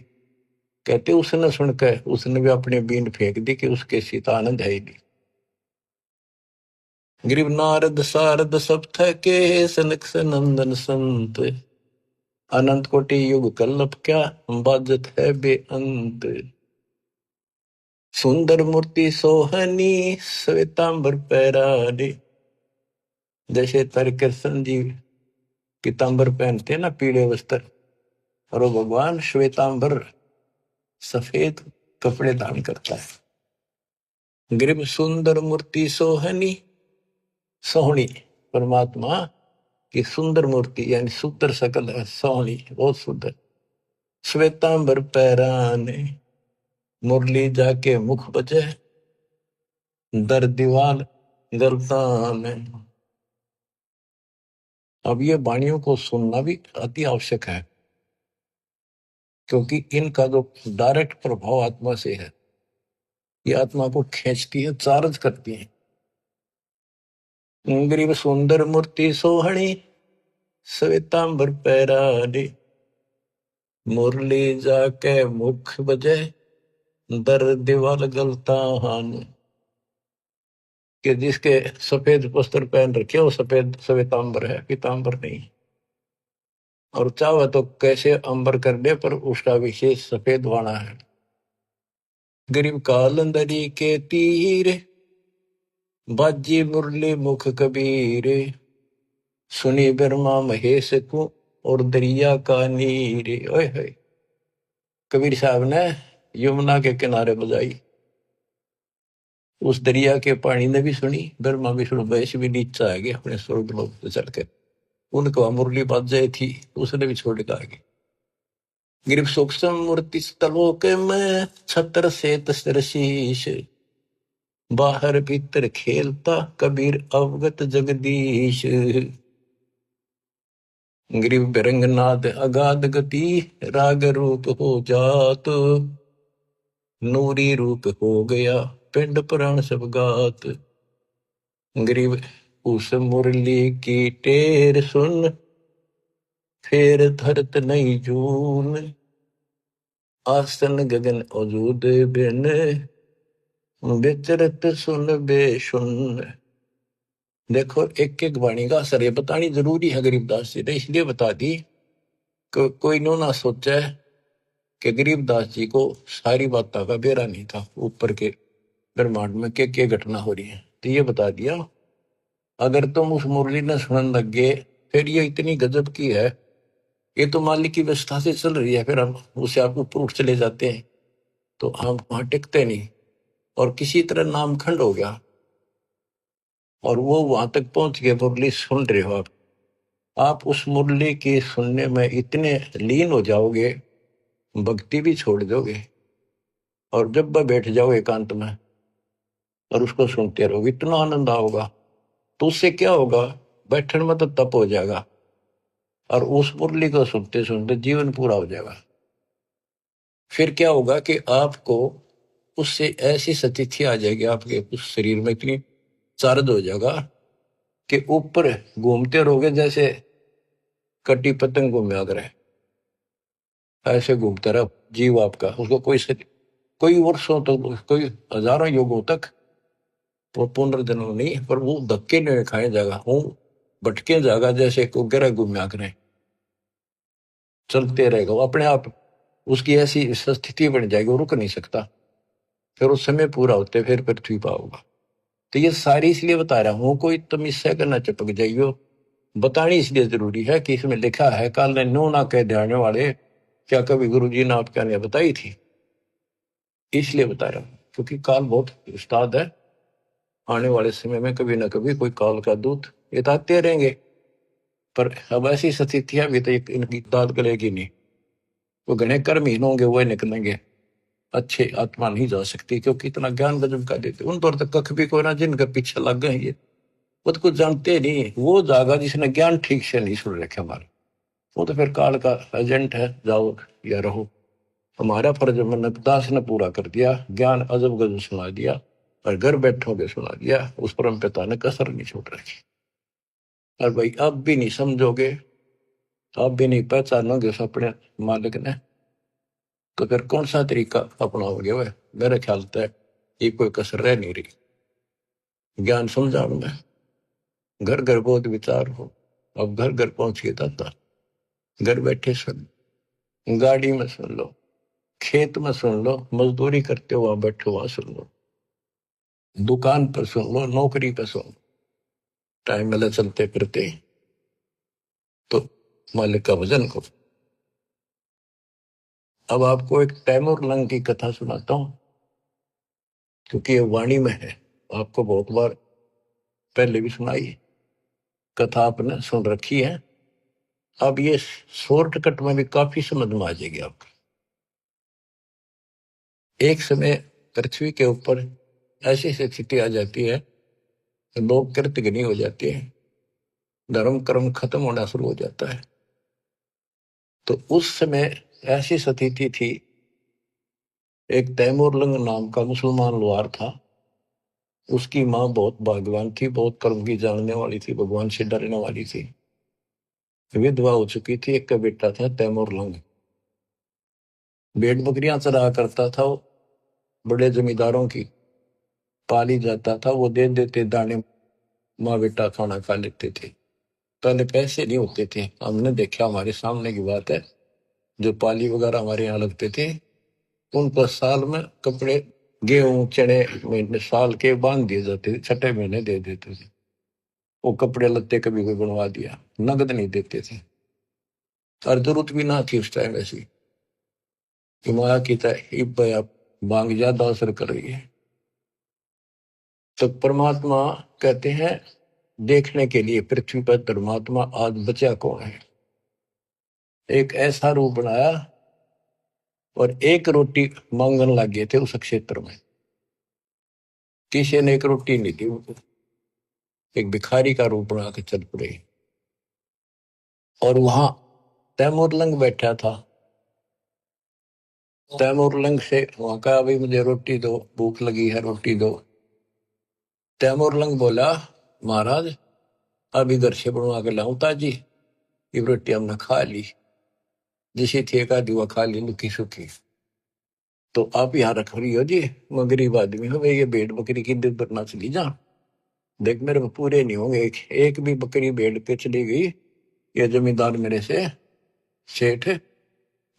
कहते उसने सुनकर उसने भी अपनी बीन फेंक दी कि उसके सीता आनंद है ही नहीं। गरीब नारद सारद सब थके, सनक सनंदन संत, अनंत कोटि युग कल्लप क्या बाजत है बेअंत। सुंदर मूर्ति सोहनी श्वेतांबर पैरारे, जैसे तर कृष्ण जी पीतांबर पहनते ना पीले वस्त्र, और वो भगवान श्वेतांबर सफेद कपड़े धारण करता है। गरीब सुंदर मूर्ति सोहनी, सोहनी परमात्मा की सुंदर मूर्ति यानी सुंदर सकल है, सोहनी बहुत सुंदर। श्वेतांबर पैराने, मुरली जाके मुख बजे, दर दीवाल गलतान। अब ये वाणियों को सुनना भी अति आवश्यक है, क्योंकि इनका जो डायरेक्ट प्रभाव आत्मा से है, ये आत्मा को खींचती है, चार्ज करती है। गरीब सुंदर मूर्ति सोहणी, श्वेतांबर पैराडे, मुरली जाके मुख बजे, दर दीवाल गलतान। कि जिसके सफेद वस्त्र पहन रखे वो सफेद श्वेतांबर है, पीतांबर नहीं। और चाहे तो कैसे अंबर कर दे, पर उसका विशेष सफेद वाणा है। गरीब कालंदरी के तीर, बाजी मुरली मुख कबीर, सुनी ब्रह्मा महेश को, और दरिया का नीर। ओए होए, कबीर साहब ने यमुना के किनारे बजाई, उस दरिया के पानी ने भी सुनी, ब्रह्मा विष्णु महेश भी नीचे आ गए अपने स्वर्ग लोक से चलकर। उनको मुरली बाज जाए थी, उसने भी छोड़ कर आगे। गिरिव सूक्ष्म मूर्ति तलोक में, छत्र से तस्र शीश, बाहर भीतर खेलता कबीर अवगत जगदीश। गिरिव बिरंगनाद अगाध गति, राग रूप हो जात, नूरी रूप हो गया पिंड पुराण सब गात। गिरिव उस मुरली की टेर सुन, फेर धरत नहीं जून, आसन गगन अजूद बिन, विचरत सुन बेसुन। देखो, एक एक वाणी का असर ये बतानी जरूरी है गरीबदास जी ने, इसलिए बता दी कि कोई नो ना सोचा कि गरीबदास जी को सारी बातों का बेरा नहीं था, ऊपर के ब्रह्मांड में क्या घटना हो रही है। तो ये बता दिया, अगर तुम उस मुरली ने सुनने लग गए, फिर ये इतनी गजब की है, ये तो मालिक की व्यवस्था से चल रही है, फिर हम उसे आप ऊपर उठ चले जाते हैं तो हम वहां टिकते नहीं, और किसी तरह नामखंड हो गया, और वो वहां तक पहुंच गए। मुरली सुन रहे हो आप उस मुरली की सुनने में इतने लीन हो जाओगे, भक्ति भी छोड़ दोगे, और जब वह बैठ जाओ एकांत में और उसको सुनते रहोगे, इतना आनंद आओगा। तो उससे क्या होगा, बैठने में तो तप हो जाएगा, और उस मुरली को सुनते सुनते जीवन पूरा हो जाएगा। फिर क्या होगा कि आपको उससे ऐसी स्थिति आ जाएगी, आपके उस शरीर में इतनी चार्ज हो जाएगा कि ऊपर घूमते रहोगे, जैसे कटी पतंग घूमे अगर है, ऐसे घूमता रहा जीव आपका। उसको कोई वर्षों तक, कोई हजारों युगों तक वो पुनर्जन्म नहीं, पर वो धक्के नहीं खाए जाएगा, वो भटके जाएगा, जैसे को गिरा घूमया करें, चलते रहेगा वो अपने आप। उसकी ऐसी स्थिति बन जाएगी, वो रुक नहीं सकता। फिर उस समय पूरा होते फिर पृथ्वी पर होगा। तो ये सारी इसलिए बता रहा हूं, कोई तुम इससे करना चिपक जाइयो, बतानी इसलिए जरूरी है कि इसमें लिखा है, काल ने नो ना कह जाने वाले, क्या कभी गुरु जी ने आपके ने बताई थी, इसलिए बता रहा हूं, क्योंकि काल बहुत उस्ताद है। आने वाले समय में कभी ना कभी कोई काल का दूत ये आते रहेंगे, पर अब ऐसी स्थितियां भी तो इनकी दाद गलेगी नहीं। वो घने कर्म हीन होंगे, वो निकलेंगे, अच्छे आत्मा नहीं जा सकती, क्योंकि इतना ज्ञान गजब का देते उन पर तो कख भी कोई ना, जिनके पीछे लग गए ये वो तो कुछ जानते नहीं। वो जागा जिसने ज्ञान ठीक से नहीं सुन रखे हमारे, वो तो फिर काल का एजेंट है, जाओ या रहो। हमारा फर्ज हमने दास ने पूरा कर दिया, ज्ञान अजब गजब सुना दिया, और घर बैठोगे सुना दिया, उस परम पिता ने कसर नहीं छोड़ रखी। और भाई अब भी नहीं समझोगे, अब भी नहीं पहचानोगे उस अपने मालिक ने, तो फिर कौन सा तरीका अपनाओगे? वह मेरे ख्याल से ये कोई कसर रह नहीं रही। ज्ञान समझाओ में घर घर बहुत विचार हो। अब घर घर पहुंच के दाता, घर बैठे सुन, गाड़ी में सुन लो, खेत में सुन लो, मजदूरी करते हो वहां बैठो वहां सुन लो, दुकान पर सुन लो, नौकरी पर सुन, टाइम मिला चलते फिरते तो मालिक का भजन करो। अब आपको एक तैमूर लंग की कथा सुनाता हूं, क्योंकि ये वाणी में है, आपको बहुत बार पहले भी सुनाई, कथा आपने सुन रखी है। अब ये शॉर्टकट में भी काफी समझ में आ जाएगी आपको। एक समय पृथ्वी के ऊपर ऐसी स्थिति आ जाती है, लोग कृतघ्नी हो जाते हैं, धर्म कर्म खत्म होना शुरू हो जाता है। तो उस समय ऐसी स्थिति थी, एक तैमूर लंग नाम का मुसलमान लोहार था, उसकी माँ बहुत भाग्यवान थी, बहुत कर्म की जानने वाली थी, भगवान से डरने वाली थी, विधवा हो चुकी थी। एक का बेटा था तैमूर लंग, भेड़ बकरियां चरा करता था वो, बड़े जमींदारों की पाली जाता था, वो दे देते दाने, माँ बेटा खाना खा लेते थे। पहले पैसे नहीं होते थे, हमने देखा, हमारे सामने की बात है, जो पाली वगैरह हमारे यहाँ लगते थे, उनको साल में कपड़े, गेहूं चने महीने साल के बांध दिए जाते थे, छठे महीने दे देते थे। वो कपड़े लत्ते कभी कोई बनवा दिया, नगद नहीं देते थे। और जरूरत भी ना थी उस टाइम ऐसी, हिमाया की तरह मांग ज्यादा असर कर रही है। तो परमात्मा कहते हैं, देखने के लिए पृथ्वी पर परमात्मा आज बचा कौन है। एक ऐसा रूप बनाया और एक रोटी मांगने लग गए थे उस क्षेत्र में, किसी ने एक रोटी नहीं दी उनको, एक भिखारी का रूप बना के चल पड़े। और वहां तैमूर लंग बैठा था, तैमूर लंग से वहां कहा, भाई मुझे रोटी दो, भूख लगी है, रोटी दो। तैमूर लंग बोला, महाराज अभी घर से बनवा के लाऊं ताजी, ये रोटी हमने खा ली, जिसे थे का दुआ खा ली लुकी सुखी, तो आप यहाँ रख रही हो जी, मैं गरीब आदमी हूँ, ये भेड़ बकरी की दूध बरना चली जा, देख मेरे को पूरे नहीं होंगे, एक भी बकरी भेड़ पे चली गई, ये जमींदार मेरे से सेठ,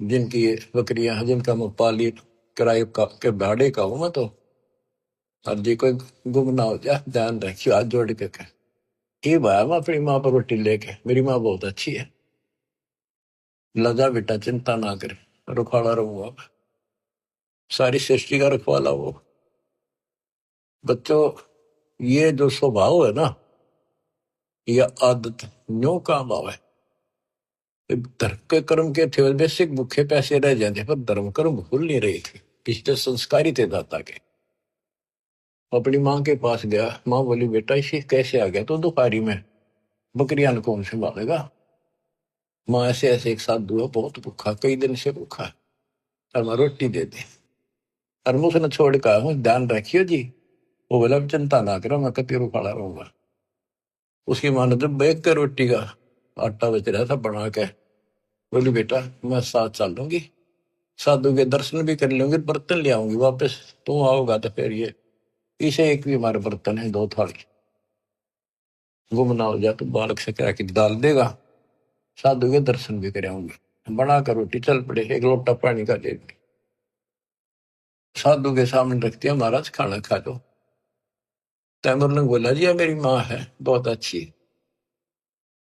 जिनकी ये बकरियां हैं, जिनका मैं पाली किराए का के भाड़े का हूं मैं, तो हर जी कोई गुम ना हो जाए, ध्यान रखियो, हाथ जोड़ के कह। ये भाया मैं अपनी माँ पर रोटी लेके, मेरी माँ बहुत अच्छी है, लजा बेटा चिंता ना कर, रुखाड़ा रहूंगा, सारी सृष्टि का रखवाला वो। बच्चों, ये जो स्वभाव है ना, ये आदत न्यो काम आवे। धर्म के कर्म के थे बेसिक भूखे पैसे रह जाते, पर धर्म कर्म भूल नहीं रही थी, पिछले संस्कारी थे दाता के। अपनी माँ के पास गया, माँ बोली बेटा इसी कैसे आ गया तो दोपहरी में, बकरियां कौन संभालेगा। माँ ऐसे ऐसे एक साधु है, बहुत भूखा, कई दिन से भूखा है, और मैं रोटी दे दे। और मैं उसने छोड़ कर हूँ, ध्यान रखियो जी। वो बोला चिंता ना करो, मैं कतीरू खड़ा रहूंगा। उसकी माँ ने जब बैग के रोटी का आटा बच रहा था बना के, बोली बेटा मैं साथ चल लूंगी, साधु के दर्शन भी कर लूंगी, बर्तन ले आऊंगी वापस, तुम आओगा तो फिर ये इसे एक भी हमारे बर्तन है, दो थाली, गुम ना हो जा तो बालक से करा के डाल देगा, साधु के दर्शन भी कर आऊंगी। बना कर रोटी चल पड़े, एक लोटा पानी का दे दी, साधु के सामने रख दिया, महाराज खाना खा लो। तैमूर ने बोला जी मेरी माँ है बहुत अच्छी,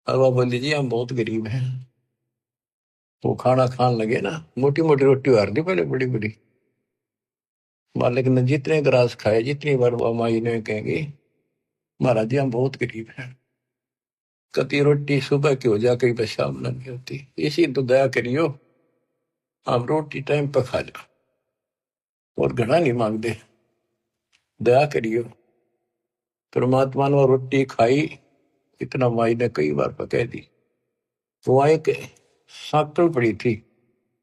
और वह बोली जी हम बहुत गरीब हैं। वो खाना खान लगे ना, मोटी मोटी रोटी हार दी पहले, बड़ी बड़ी। मालिक ने जितने ग्रास खाए, जितनी बार वो माई ने कहेंगे महाराज जी हम बहुत गरीब हैं, कति रोटी सुबह की हो जा, कहीं पर शाम नहीं होती, इसी तो दया करियो, आप रोटी टाइम पर खा लो, और घना नहीं मांगते, दया करियो। परमात्मा ने रोटी खाई, इतना माई ने कई बार कह दी। वो एक साकल पड़ी थी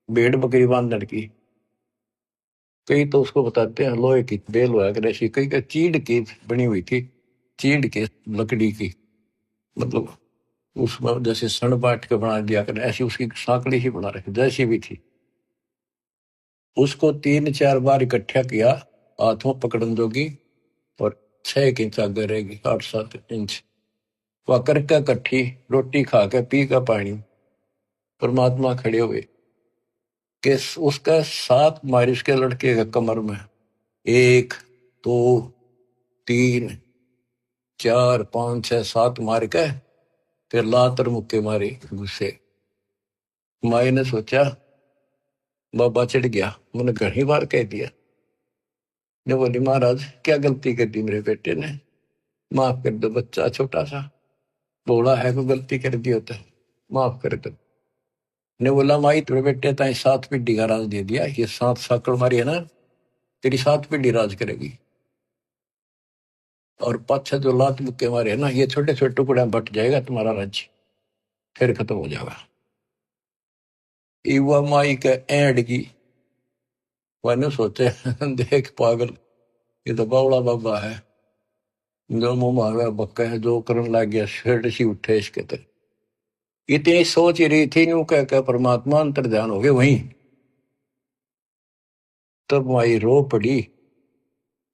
भेड़ बकरी बांधने की, कई तो उसको बताते हैं लोहे की बेल हुआ कर ऐसी, कई का चीड़ की बनी हुई थी, चीड़ के लकड़ी की, मतलब उसमें जैसे सन बांट के बना दिया कर, ऐसी उसकी साकड़ी ही बना रखी जैसी भी थी। उसको 3-4 बार इकट्ठा किया, हाथों पकड़न जोगी, और 6 इंच आगे रहेगी, 8-7 इंच, वह करके इकट्ठी रोटी खा के पी का पानी। परमात्मा खड़े हुए कि उसका 7 मारी उसके लड़के के कमर में, 1, 2, 3, 4, 5, 6, 7 मार के फिर लातर मुक्के मारे गुस्से। माई ने सोचा बाबा चिढ़ गया, मैंने घनी बार कह दिया। ने बोली महाराज क्या गलती कर दी मेरे बेटे ने, माफ कर दो, बच्चा छोटा सा बोला है, कोई गलती कर दी होता, माफ कर दो। ने बोला माई तेरे बेटे ताई 7 पीढ़ी का राज दे दिया, ये 7 साकड़ मारी है ना, तेरी 7 पीढ़ी राज करेगी। और पाछा जो लात मुक्के मारे है ना, ये छोटे छोटे टुकड़े बट जाएगा तुम्हारा राज्य, फिर खत्म हो जाएगा। युवा माई के एंड की मैंने सोचे देख पागल, ये तो बावड़ा बाबा है, जो मुंह मांगा बक्का है, जो करने लग गया शेड सी उठे इसके तरह। इतनी सोच ही रही थी, यूं कह परमात्मा अंतर ध्यान हो गए वहीं। तब माई रो पड़ी,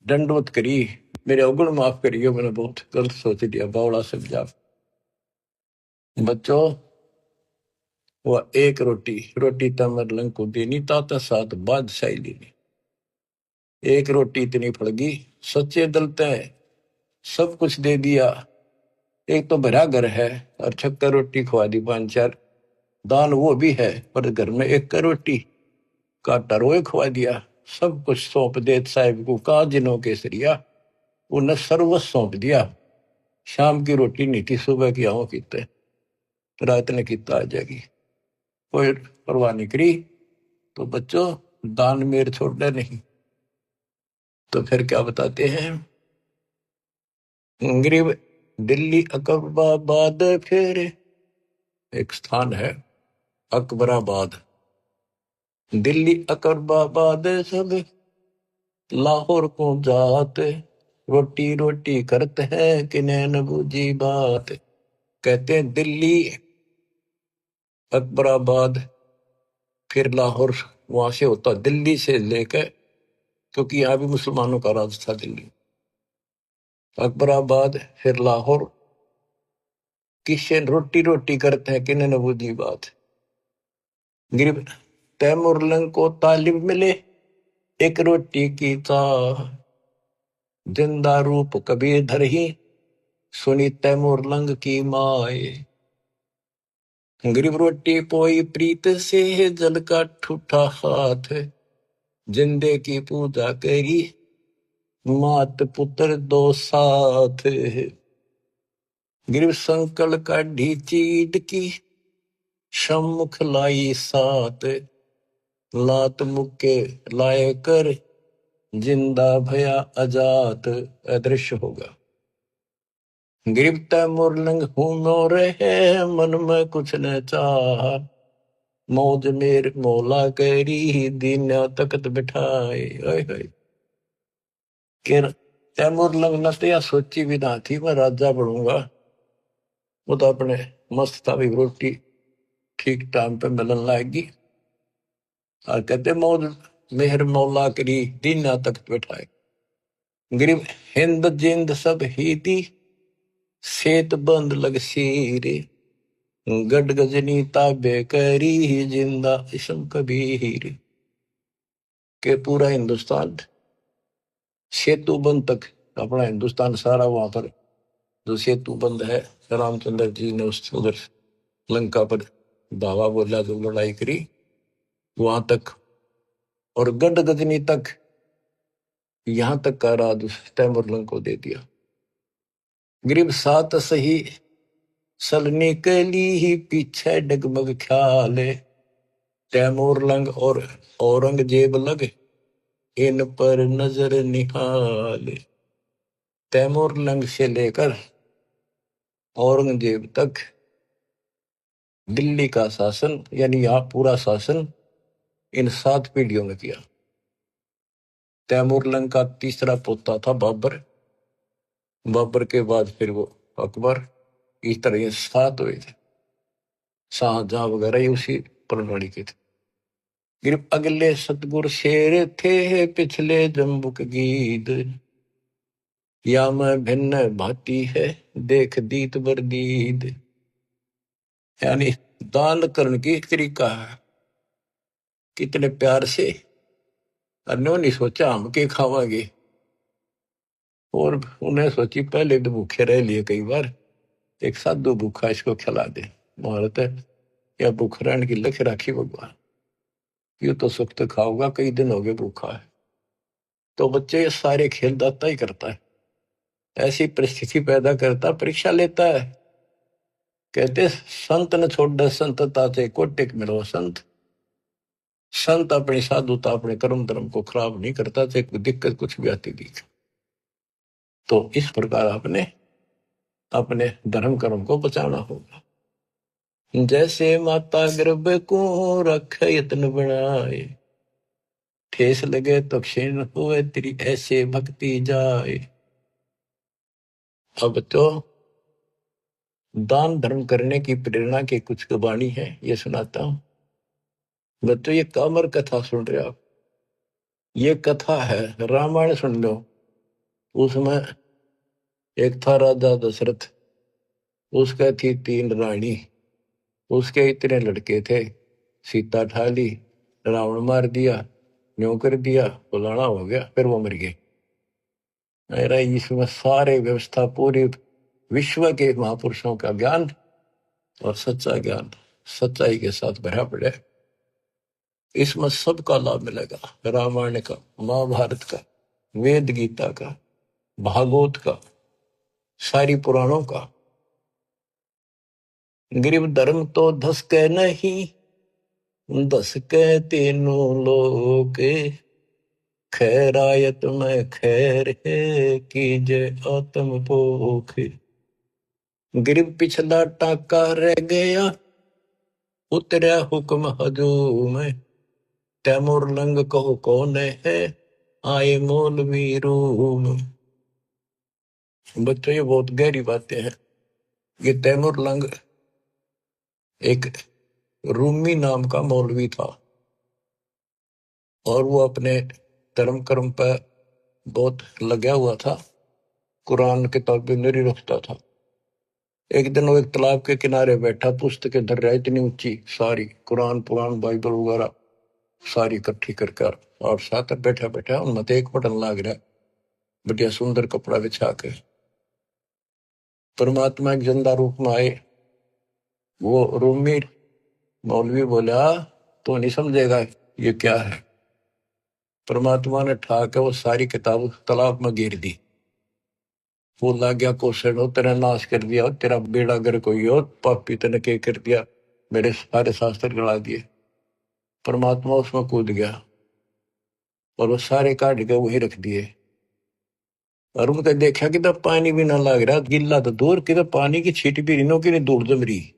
दंडवत करी, मेरे अवगुण माफ करियो, मैंने बहुत गलत सोच दिया, बावड़ा समझा। बच्चों, वह एक रोटी रोटी तमर लंको देनी ताता साथ बादशाही लेनी। एक रोटी इतनी फड़गी, सच्चे दलते सब कुछ दे दिया। एक तो भरा घर है और छक्कर रोटी खवा दी, 5-4 दान वो भी है, पर घर में एक रोटी का टरोए खवा दिया। सब कुछ सौंप दे साहिब को, का जिनों केसरिया, उन्हें सर्वस्व सौंप दिया। शाम की रोटी नहीं थी, सुबह की आओ कीते, रात ने किता आ जाएगी, कोई परवाह नहीं करी। तो बच्चों, दान मेर छोड़ना नहीं। तो फिर क्या बताते हैं, गरीब दिल्ली अकबराबाद, फिर एक स्थान है अकबराबाद, दिल्ली अकबराबाद सब लाहौर को जाते, रोटी रोटी करते हैं कि नैन बूझी बात। कहते हैं दिल्ली अकबराबाद फिर लाहौर, वहां से होता दिल्ली से लेकर, क्योंकि यहाँ भी मुसलमानों का राज था दिल्ली। अकबराबाद फिर लाहौर, किससे रोटी रोटी करते हैं कि नैन बूझी बात। गरीब तैमूर लंग को तालिब मिले, एक रोटी की चाह, जिंदा रूप कबीर धर ही, सुनी तैमूर लंग की माए। गरीब रोटी पोई प्रीत से, जल का ठूठा हाथ, जिंदे की पूजा करी, मात पुत्र दो साथ। गरीब संकल का ढीचीड की, सम्मुख लाई सात, लात मुक्के लाए कर, जिंदा भया अजात, अदृश्य होगा। गिरफ्त मुरलंग हूं मोर है, मन में कुछ न चाह, मौज मेर मौला करी, दीन तकत बिठाए। तैमूर लंग न तो यह सोची भी ना थी मैं राजा बनूंगा। वो तो अपने मस्त था भी, रोटी ठीक टाइम पे मिलन लाएगी, और कहते मौज मेहर मौला करी, दीन तकत बिठाए। गरीब हिंद जिंद सब ही दी, सेत बंद लग सीरे, गड गजनी ताबे करी, जिंदा इसम कबीर। के पूरा हिंदुस्तान सेतु बंद तक, अपना हिंदुस्तान सारा वहां पर जो सेतु बंद है, रामचंद्र जी ने उस उधर लंका पर धावा बोला, जो लड़ाई करी वहां तक, और गड गजनी तक, यहां तक का राज तैमूर लंग को दे दिया। गरीब सात सही सलनी के लिए पीछे डगमग ख्याल, तैमूर लंग और औरंगजेब लग, इन पर नजर निहाल। तैमूर लंग से लेकर औरंगजेब तक दिल्ली का शासन, यानी यहाँ पूरा शासन इन 7 पीढ़ियों में किया। तैमूर लंग का तीसरा पोता था बाबर, बाबर के बाद फिर वो अकबर, इस तरह ये 7 हुए थे। शाहजहां वगैरह ये उसी प्रणाली के थे। फिर अगले सतगुर शेर थे, पिछले जम्बुक गीद, या मैं भिन्न भाती है, देख दीत बरदीद। यानी दान करने की एक तरीका है, कितने प्यार से, नहीं सोचा हम के खावांगे, और उन्हें सोची पहले तो भूखे रह लिए कई बार, एक साधु भूखा इसको खिला दे, महारत है या भूख रहने की लक्ष्य राखी भगवान, ये तो सुख तो खाऊंगा, कई दिन हो गए भूखा है। तो बच्चे ये सारे खेल दाता ही करता है, ऐसी परिस्थिति पैदा करता, परीक्षा लेता है। कहते संत न छोड़ संतता से कोटिक मिलो संत, संत अपनी साधुता अपने कर्म धर्म को खराब नहीं करता, चाहे दिक्कत कुछ भी आती दिखे। तो इस प्रकार आपने अपने धर्म कर्म को बचाना होगा। जैसे माता गर्भ को रख यत्न बनाए, ठेस लगे तो क्षीण हुए तेरी ऐसे भक्ति जाए। अब तो दान धर्म करने की प्रेरणा की कुछ वाणी है, ये सुनाता हूं। बच्चों ये कामर कथा सुन रहे आप, ये कथा है, रामायण सुन लो। उसमें एक था राजा दशरथ, उसका थी 3 रानी, उसके इतने लड़के थे। सीता ठा ली, रावण मार दिया, न्यों कर दिया, फलाना हो गया, फिर वो मर गए। मेरा इसमें सारे व्यवस्था पूरी विश्व के महापुरुषों का ज्ञान और सच्चा ज्ञान सच्चाई के साथ भरा पड़े। इसमें सबका लाभ मिलेगा, रामायण का, महाभारत का, वेद गीता का, भागवत का, सारी पुराणों का। गरीब धर्म तो धस के नहीं, धस के तीनों लोग, खैरायत में खैर है कीजे आत्म पोख। गरीब पिछला टाका रह गया, उतरा हुक्म हजूम, तैमूर लंग कहो कौन है, आए मौलवी रूम। बच्चों ये बहुत गहरी बातें हैं। ये तैमूर लंग एक रूमी नाम का मौलवी था, और वो अपने धर्म कर्म पर बहुत लगा हुआ था, कुरान किताबें नहीं रखता था। एक दिन वो एक तालाब के किनारे बैठा, पुस्तकें धर रहा, इतनी ऊंची सारी, कुरान पुराण बाइबल वगैरह सारी इकट्ठी कर, और साथ बैठा बैठा उनमें एक बटन लाग रहा, बढ़िया सुंदर कपड़ा बिछा के। परमात्मा एक जिंदा रूप में आए। वो रूमी मौलवी बोला, तो नहीं समझेगा ये क्या है। परमात्मा ने ठाके वो सारी किताब तालाब में गिर दी। वो लग गया कोसड़, हो तेरा नाश कर दिया, तेरा बेड़ा गर कोई हो, पापी तने के कर दिया, मेरे सारे शास्त्र गड़ा दिए। परमात्मा उसमें कूद गया और वो सारे काट के वही रख दिए। और उनका देखा कि तो पानी भी ना लग रहा, गिल्ला तो दूर की, तो पानी की छीट भी रिनो की दूर जम रही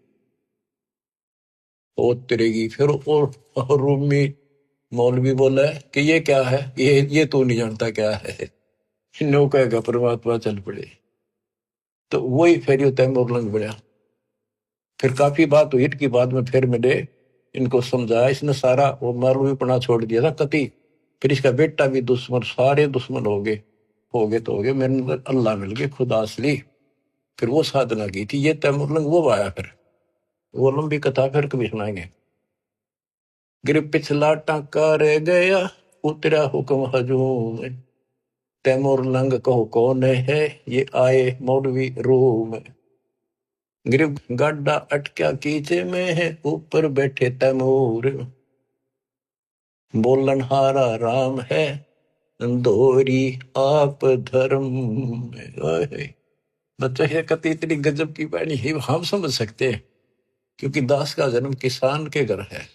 ओ तिरेगी। फिर और रूम में मौलवी बोला है कि ये क्या है, ये तो नहीं जानता क्या है। नो कहेगा परमात्मा चल पड़े। तो वही फिर तैमूर लंग बढ़िया। फिर काफी बात हुई कि बाद में फिर मिले, इनको समझाया, इसने सारा वो मौलवी पना छोड़ दिया था कति। फिर इसका बेटा भी दुश्मन, सारे दुश्मन हो गए तो हो गए, मेरे अंदर अल्लाह मिल गए, खुदा असली। फिर वो साधना की थी, ये तैमूर लंग वो आया। फिर वो लंबी कथा फिर कभी सुनाएंगे। गिर पिछला टाका रह गया, उतरा हुक्म हजूम, तैमूर लंग कहो कौन है, ये आए मौलवी रूम। गिर गाडा अटक्या कीचे में है, ऊपर बैठे तैमूर, बोलन हारा राम है, दोहरी आप धर्म। बच्चा ये कति इतनी गजब की बाणी है, हम समझ सकते हैं, क्योंकि दास का जन्म किसान के घर है।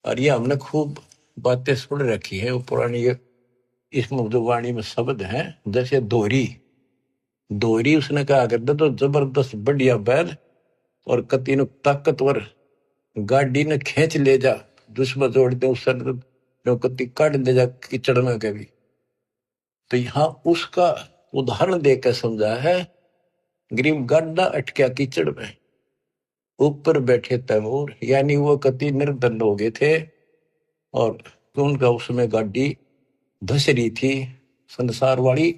और ये हमने खूब बातें सुन रखी है, वो पुरानी इसमें जो वाणी में शब्द हैं, जैसे दोहरी। दोहरी उसने कहा करता तो जबरदस्त बढ़िया बैल और कति न ताकतवर गाड़ी ने खींच ले जा, दुश्मन जोड़ते उससे कति काट दे जा कीचड़ में कभी। तो यहाँ उसका उदाहरण देकर समझा है। गरीब गाड्डा अटक्या कीचड़ में, ऊपर बैठे तैमूर, यानी वो कति निर्धन हो गए थे और उनका उसमें गाड़ी धस रही थी संसार वाली,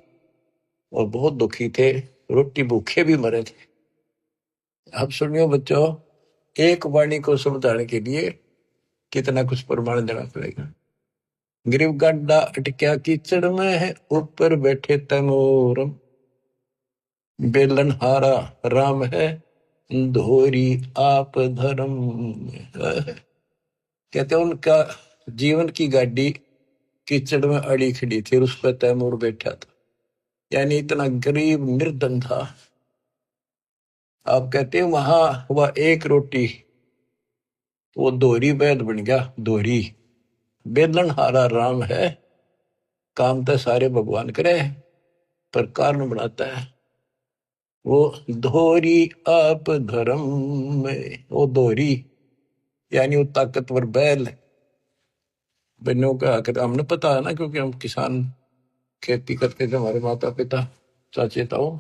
और बहुत दुखी थे, रोटी भूखे भी मरे थे। अब सुनियो बच्चों, एक वाणी को समझाने के लिए कितना कुछ प्रमाण देना पड़ेगा। गरीब गड्ढा अटक्या कीचड़ में है, ऊपर बैठे तैमूर, बेलन हारा राम है, धोरी आप धर्म। कहते उनका जीवन की गाड़ी कीचड़ में अड़ी खड़ी थी, उस पर तैमूर बैठा था, यानी इतना गरीब निर्धन था। आप कहते हैं वहां वह एक रोटी, वो दोहरी बैल बन गया। दोहरी बेलन हारा राम है, काम तो सारे भगवान करे, पर कारण बनाता है वो धोरी आप धर्म में। वो धोरी यानी वो ताकतवर बैल बनो का आकर हमने पता है ना, क्योंकि हम किसान खेती करते थे, हमारे माता पिता चाचे ताऊ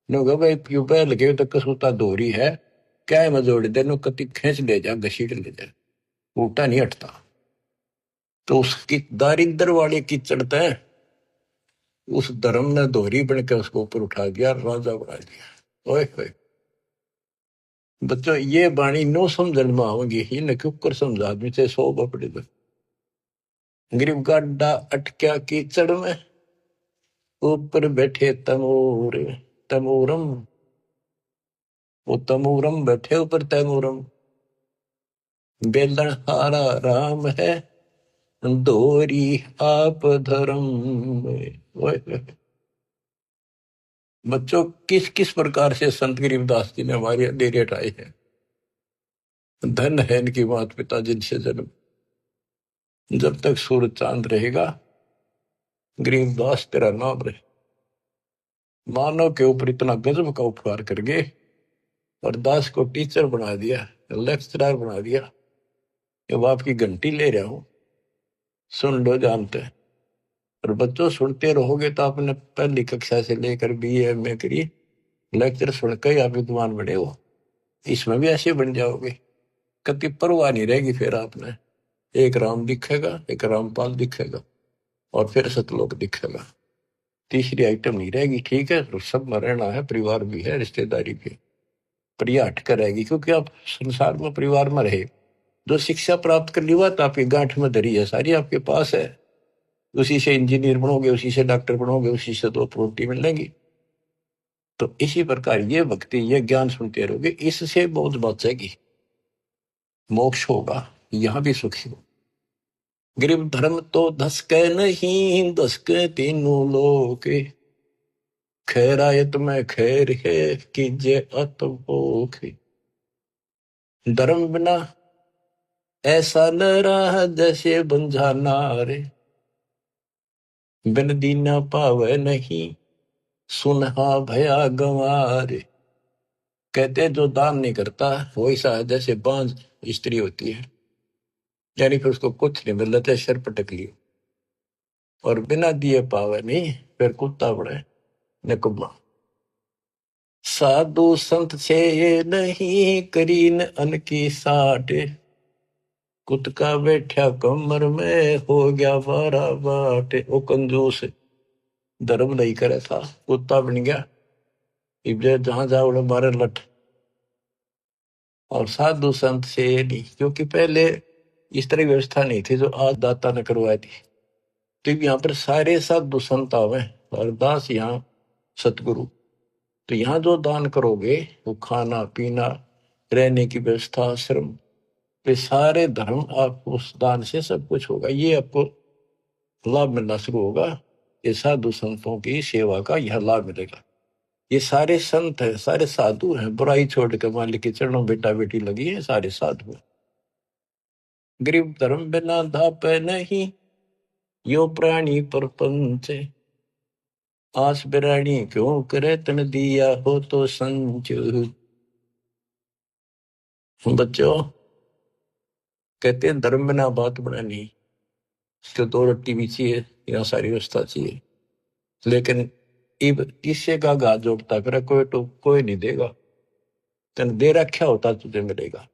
ने कहा भाई क्यों बैल के तो कसूता धोरी है, क्या है मजोड़ देनो कति खींच ले जा, घसीट ले जा, उल्टा नहीं हटता। तो उसकी दारिद्र वाले की चढ़ता है, उस धर्म ने दोहरी बन के उसको ऊपर उठा दिया, राजा बना दिया। ओए होए बच्चों, ये बाणी नो समझन में आओगी, इन्हें क्यों कर समझा आदमी से 100 बपड़े दो। गरीब गाड्डा अटक्या कीचड़ में, ऊपर बैठे तमोर तमोरम, वो तमोरम बैठे ऊपर तमोरम, बेलन हारा राम है, दोरी आप धर्म में। ओए होए बच्चों, किस किस प्रकार से संत गरीबदास जी ने हमारी अंधेरी हटाई है। धन है इनकी माता पिता जिनसे जन्म, जब तक सूरज चांद रहेगा गरीबदास तेरा नाम रहे। मानव के ऊपर इतना गजब का उपकार कर गए और दास को टीचर बना दिया, लेक्चरर बना दिया। जब आपकी घंटी ले रहा हूं, सुन लो जानते हैं। और बच्चों सुनते रहोगे तो आपने पहली कक्षा से लेकर BA MA करी, लेक्चर सुनकर ही आप विद्वान बने हो, इसमें भी ऐसे बन जाओगे। कति परवाह नहीं रहेगी फिर आपने। एक राम दिखेगा, एक रामपाल दिखेगा और फिर सतलोक दिखेगा, तीसरी आइटम नहीं रहेगी। ठीक है, सब में रहना है, परिवार भी है, रिश्तेदारी भी, पर यह हटकर रहेगी, क्योंकि आप संसार में परिवार में रहे। जो शिक्षा प्राप्त कर ली बात आपकी गांठ में धरी है, सारी आपके पास है। उसी से इंजीनियर बनोगे, उसी से डॉक्टर बनोगे, उसी से 2 रोटी मिलेंगी। तो इसी प्रकार ये भक्ति, ये ज्ञान सुनते रहोगे, इससे बहुत बचेगी, मोक्ष होगा, यहां भी सुखी हो। गरीब धर्म तो धसके नहीं, धसके तीनों लोग, खैरायत में खैर है, कीजे अतभोग। धर्म बिना ऐसा न रहा जैसे बंझा नारे, बिन दीना पावे नहीं, सुनहा भया गंवारे। कहते जो दान नहीं करता वो ऐसा है जैसे बांझ स्त्री होती है, यानी फिर उसको कुछ नहीं मिल रहा, सिर पटक लियो। और बिना दिए पावे नहीं, फिर कुत्ता बड़े निकुम्मा। साधु संत से ये नहीं, करीन अन की साठ, कुत्ता बैठा कमर में, हो गया 12 बाट। वो कंजूस धर्म नहीं करे था, कुत्ता बन गया, इब्जे जहां जाओ मारे लठ। और साधु संत से ये नहीं, क्योंकि पहले इस तरह की व्यवस्था नहीं थी जो आज दाता ने करवाई थी। तो यहाँ पर सारे साधु संत आवे और दास यहाँ सतगुरु। तो यहाँ जो दान करोगे वो खाना पीना, रहने की व्यवस्था, आश्रम, ये सारे धर्म आप उस दान से सब कुछ होगा। ये आपको लाभ मिलना शुरू होगा, ये साधु संतों की सेवा का यह लाभ मिलेगा। ये सारे संत है, सारे साधु हैं, बुराई छोड़ के मालिक के चरणों बेटा बेटी लगी है, सारे साधु। गरीब धर्म बिना धाप नहीं, यो प्राणी परपंच, आस बिरानी क्यों करे तन दिया हो तो संच। बच्चों कहते हैं धर्म बिना बात बनानी, तो 2 रोटी भी चाहिए, यहाँ सारी व्यवस्था चाहिए, लेकिन इब किसे का घात जोड़ता फिर कोई तो कोई नहीं देगा, तेन दे रखा होता तुझे मिलेगा।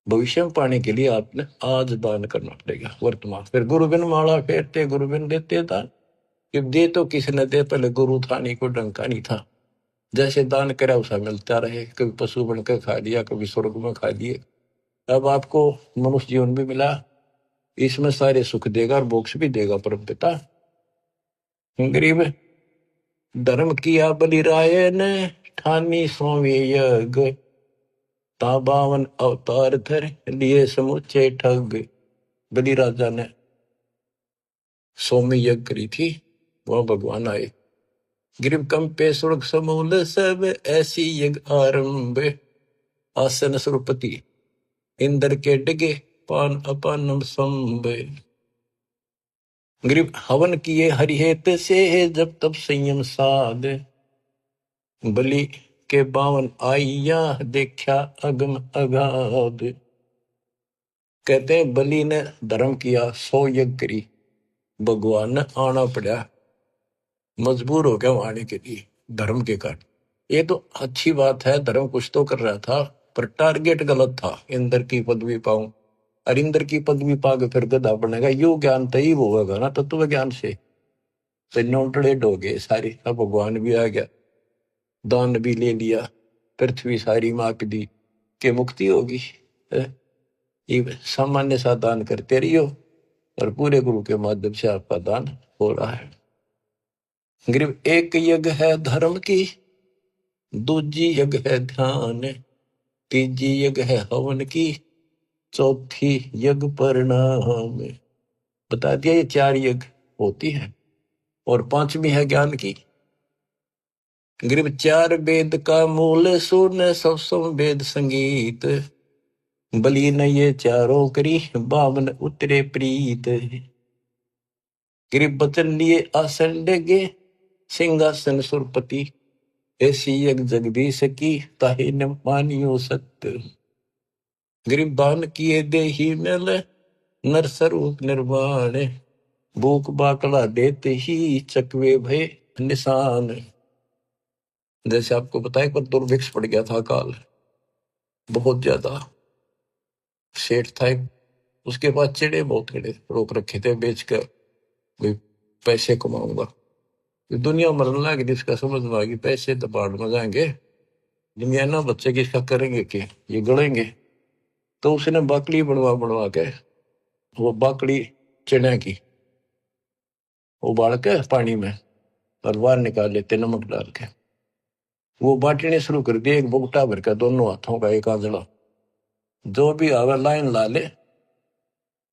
भविष्य में पाने के लिए आपने आज दान करना पड़ेगा वर्तमान। फिर गुरु बिन माला फेरते, गुरु बिन देते दान। जब दे तो किसी ने दे, पहले गुरु था नहीं, कोई डंका नहीं था, जैसे दान करा उसा मिलता रहे। कभी पशु बनकर खा लिया, कभी स्वर्ग में खा लिए, अब आपको मनुष्य जीवन भी मिला, इसमें सारे सुख देगा और मोक्ष भी देगा परम पिता। गरीब धर्म किया बलिराय ने, ठानी सोवी यज्ञ, ता 52 अवतार धर लिए समुचे ठग। बलि राजा ने सोमी यज्ञ करी थी, वह भगवान आए। गरीब कंपे स्वर्ग समूल सब, ऐसी यज्ञ आरंभ, आसन सुरपति इंद्र के डगे, पान अपानम संभ। गरीब हवन किए हरिहेत से, जब तब संयम साध, बलि के 52 आइया, देखा अगम अगाध। कहते हैं बलि ने धर्म किया, 100 यज्ञ करी, भगवान ने आना पड़ा, मजबूर हो गया आने के लिए धर्म के कारण। ये तो अच्छी बात है, धर्म कुछ तो कर रहा था, पर टारगेट गलत था। इंद्र की पदवी पाऊं, और इंद्र की पदवी पाके फिर गधा बनेगा, यो ज्ञान तय होगा ना तत्व ज्ञान से। तो नोटड़ेड हो गए सारी, अब भगवान भी आ गया, दान भी ले लिया, पृथ्वी सारी माप दी, के मुक्ति होगी। ये सामान्य सा दान करते रहियो, और पूरे गुरु के माध्यम से आपका दान हो रहा है। गरीब एक यज्ञ है धर्म की, दूजी यज्ञ है ध्यान, तीजी यज्ञ है हवन की, चौथी यज्ञ परिणाम। बता दिया ये 4 यज्ञ होती है, और 5वीं है ज्ञान की। गरीब 4 वेद का मूल सुन, सब वेद संगीत, बलि न ये चारों करी, 52 उतरे प्रीत। गरीब बचन लिए आसन डेगे, सिंहासन सुरपति, ऐसी यज्ञ जगदीश की, ताहि न मानियो सत्य। गरीब बान किए देही मेल, नर स्वरूप निर्वाण, भूख बाकड़ा देते ही, चकवे भय निशान। जैसे आपको बताया पर दुर्भिक्ष पड़ गया था काल, बहुत ज्यादा। सेठ था एक, उसके पास चिड़े बहुत खड़े रोक रखे थे, बेच कर कोई पैसे कमाऊंगा। दुनिया मरने लगी, जिसका समझ में आ गई पैसे तो बाढ़ में जाएंगे, दुनिया ना बच्चे किसका करेंगे कि ये गड़ेंगे। तो उसने बाकड़ी बनवा बनवा के, वो बाकड़ी चने की उबाल के पानी में और बाहर निकाल लेते नमक डाल के, वो बांटने शुरू कर दिए, एक बुगटा भर का दोनों हाथों का, एक आंजला, जो भी आवे लाइन ला ले,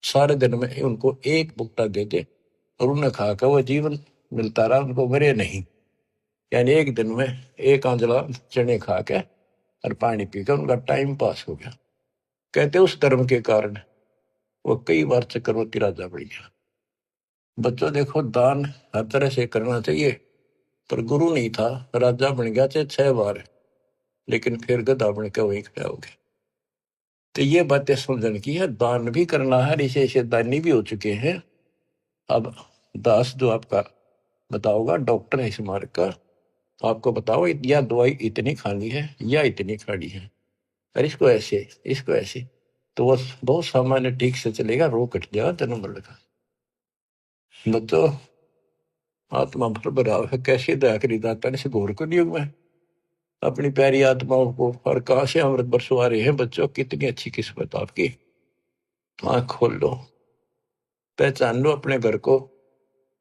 सारे दिन में उनको एक बुगटा दे दे, और उन्हें खा कर वो जीवन मिलता रहा, उनको मरे नहीं। यानी एक दिन में एक आंजला चने खा के और पानी पीकर उनका टाइम पास हो गया। कहते उस धर्म के कारण वो कई बार चक्रवर्ती राजा बन गया। बच्चों देखो, दान हर तरह से करना चाहिए, पर गुरु नहीं था, राजा बन गया चाहे 6 बार, लेकिन फिर गधा बन के वहीं खड़ा हो गया। तो ये बातें समझने की है, दान भी करना है, ऐसे दानी भी हो चुके हैं। अब दास जो आपका बताओगा, डॉक्टर है इस मार्ग का, तो आपको बताओ या दवाई इतनी खानी है या इतनी खानी है, और इसको ऐसे, इसको ऐसे, तो वो बहुत सामान्य ठीक से चलेगा, रोग कट जाएगा जन्म मरण का। बच्चों, आत्मा भर भराव है, कैसे दया करी दाता ने, घोर को युग में अपनी प्यारी आत्माओं को, और कहां से अमृत बरसवा रहे हैं। बच्चों, कितनी अच्छी किस्मत आपकी। आंख खोल लो, पहचान लो अपने घर को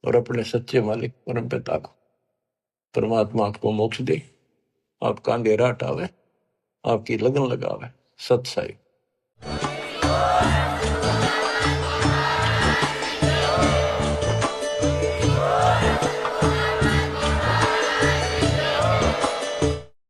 और अपने सच्चे मालिक परम पिता को। परमात्मा आपको मोक्ष दे, आपका अंधेरा हटावे, आपकी लगन लगावे। सत साई।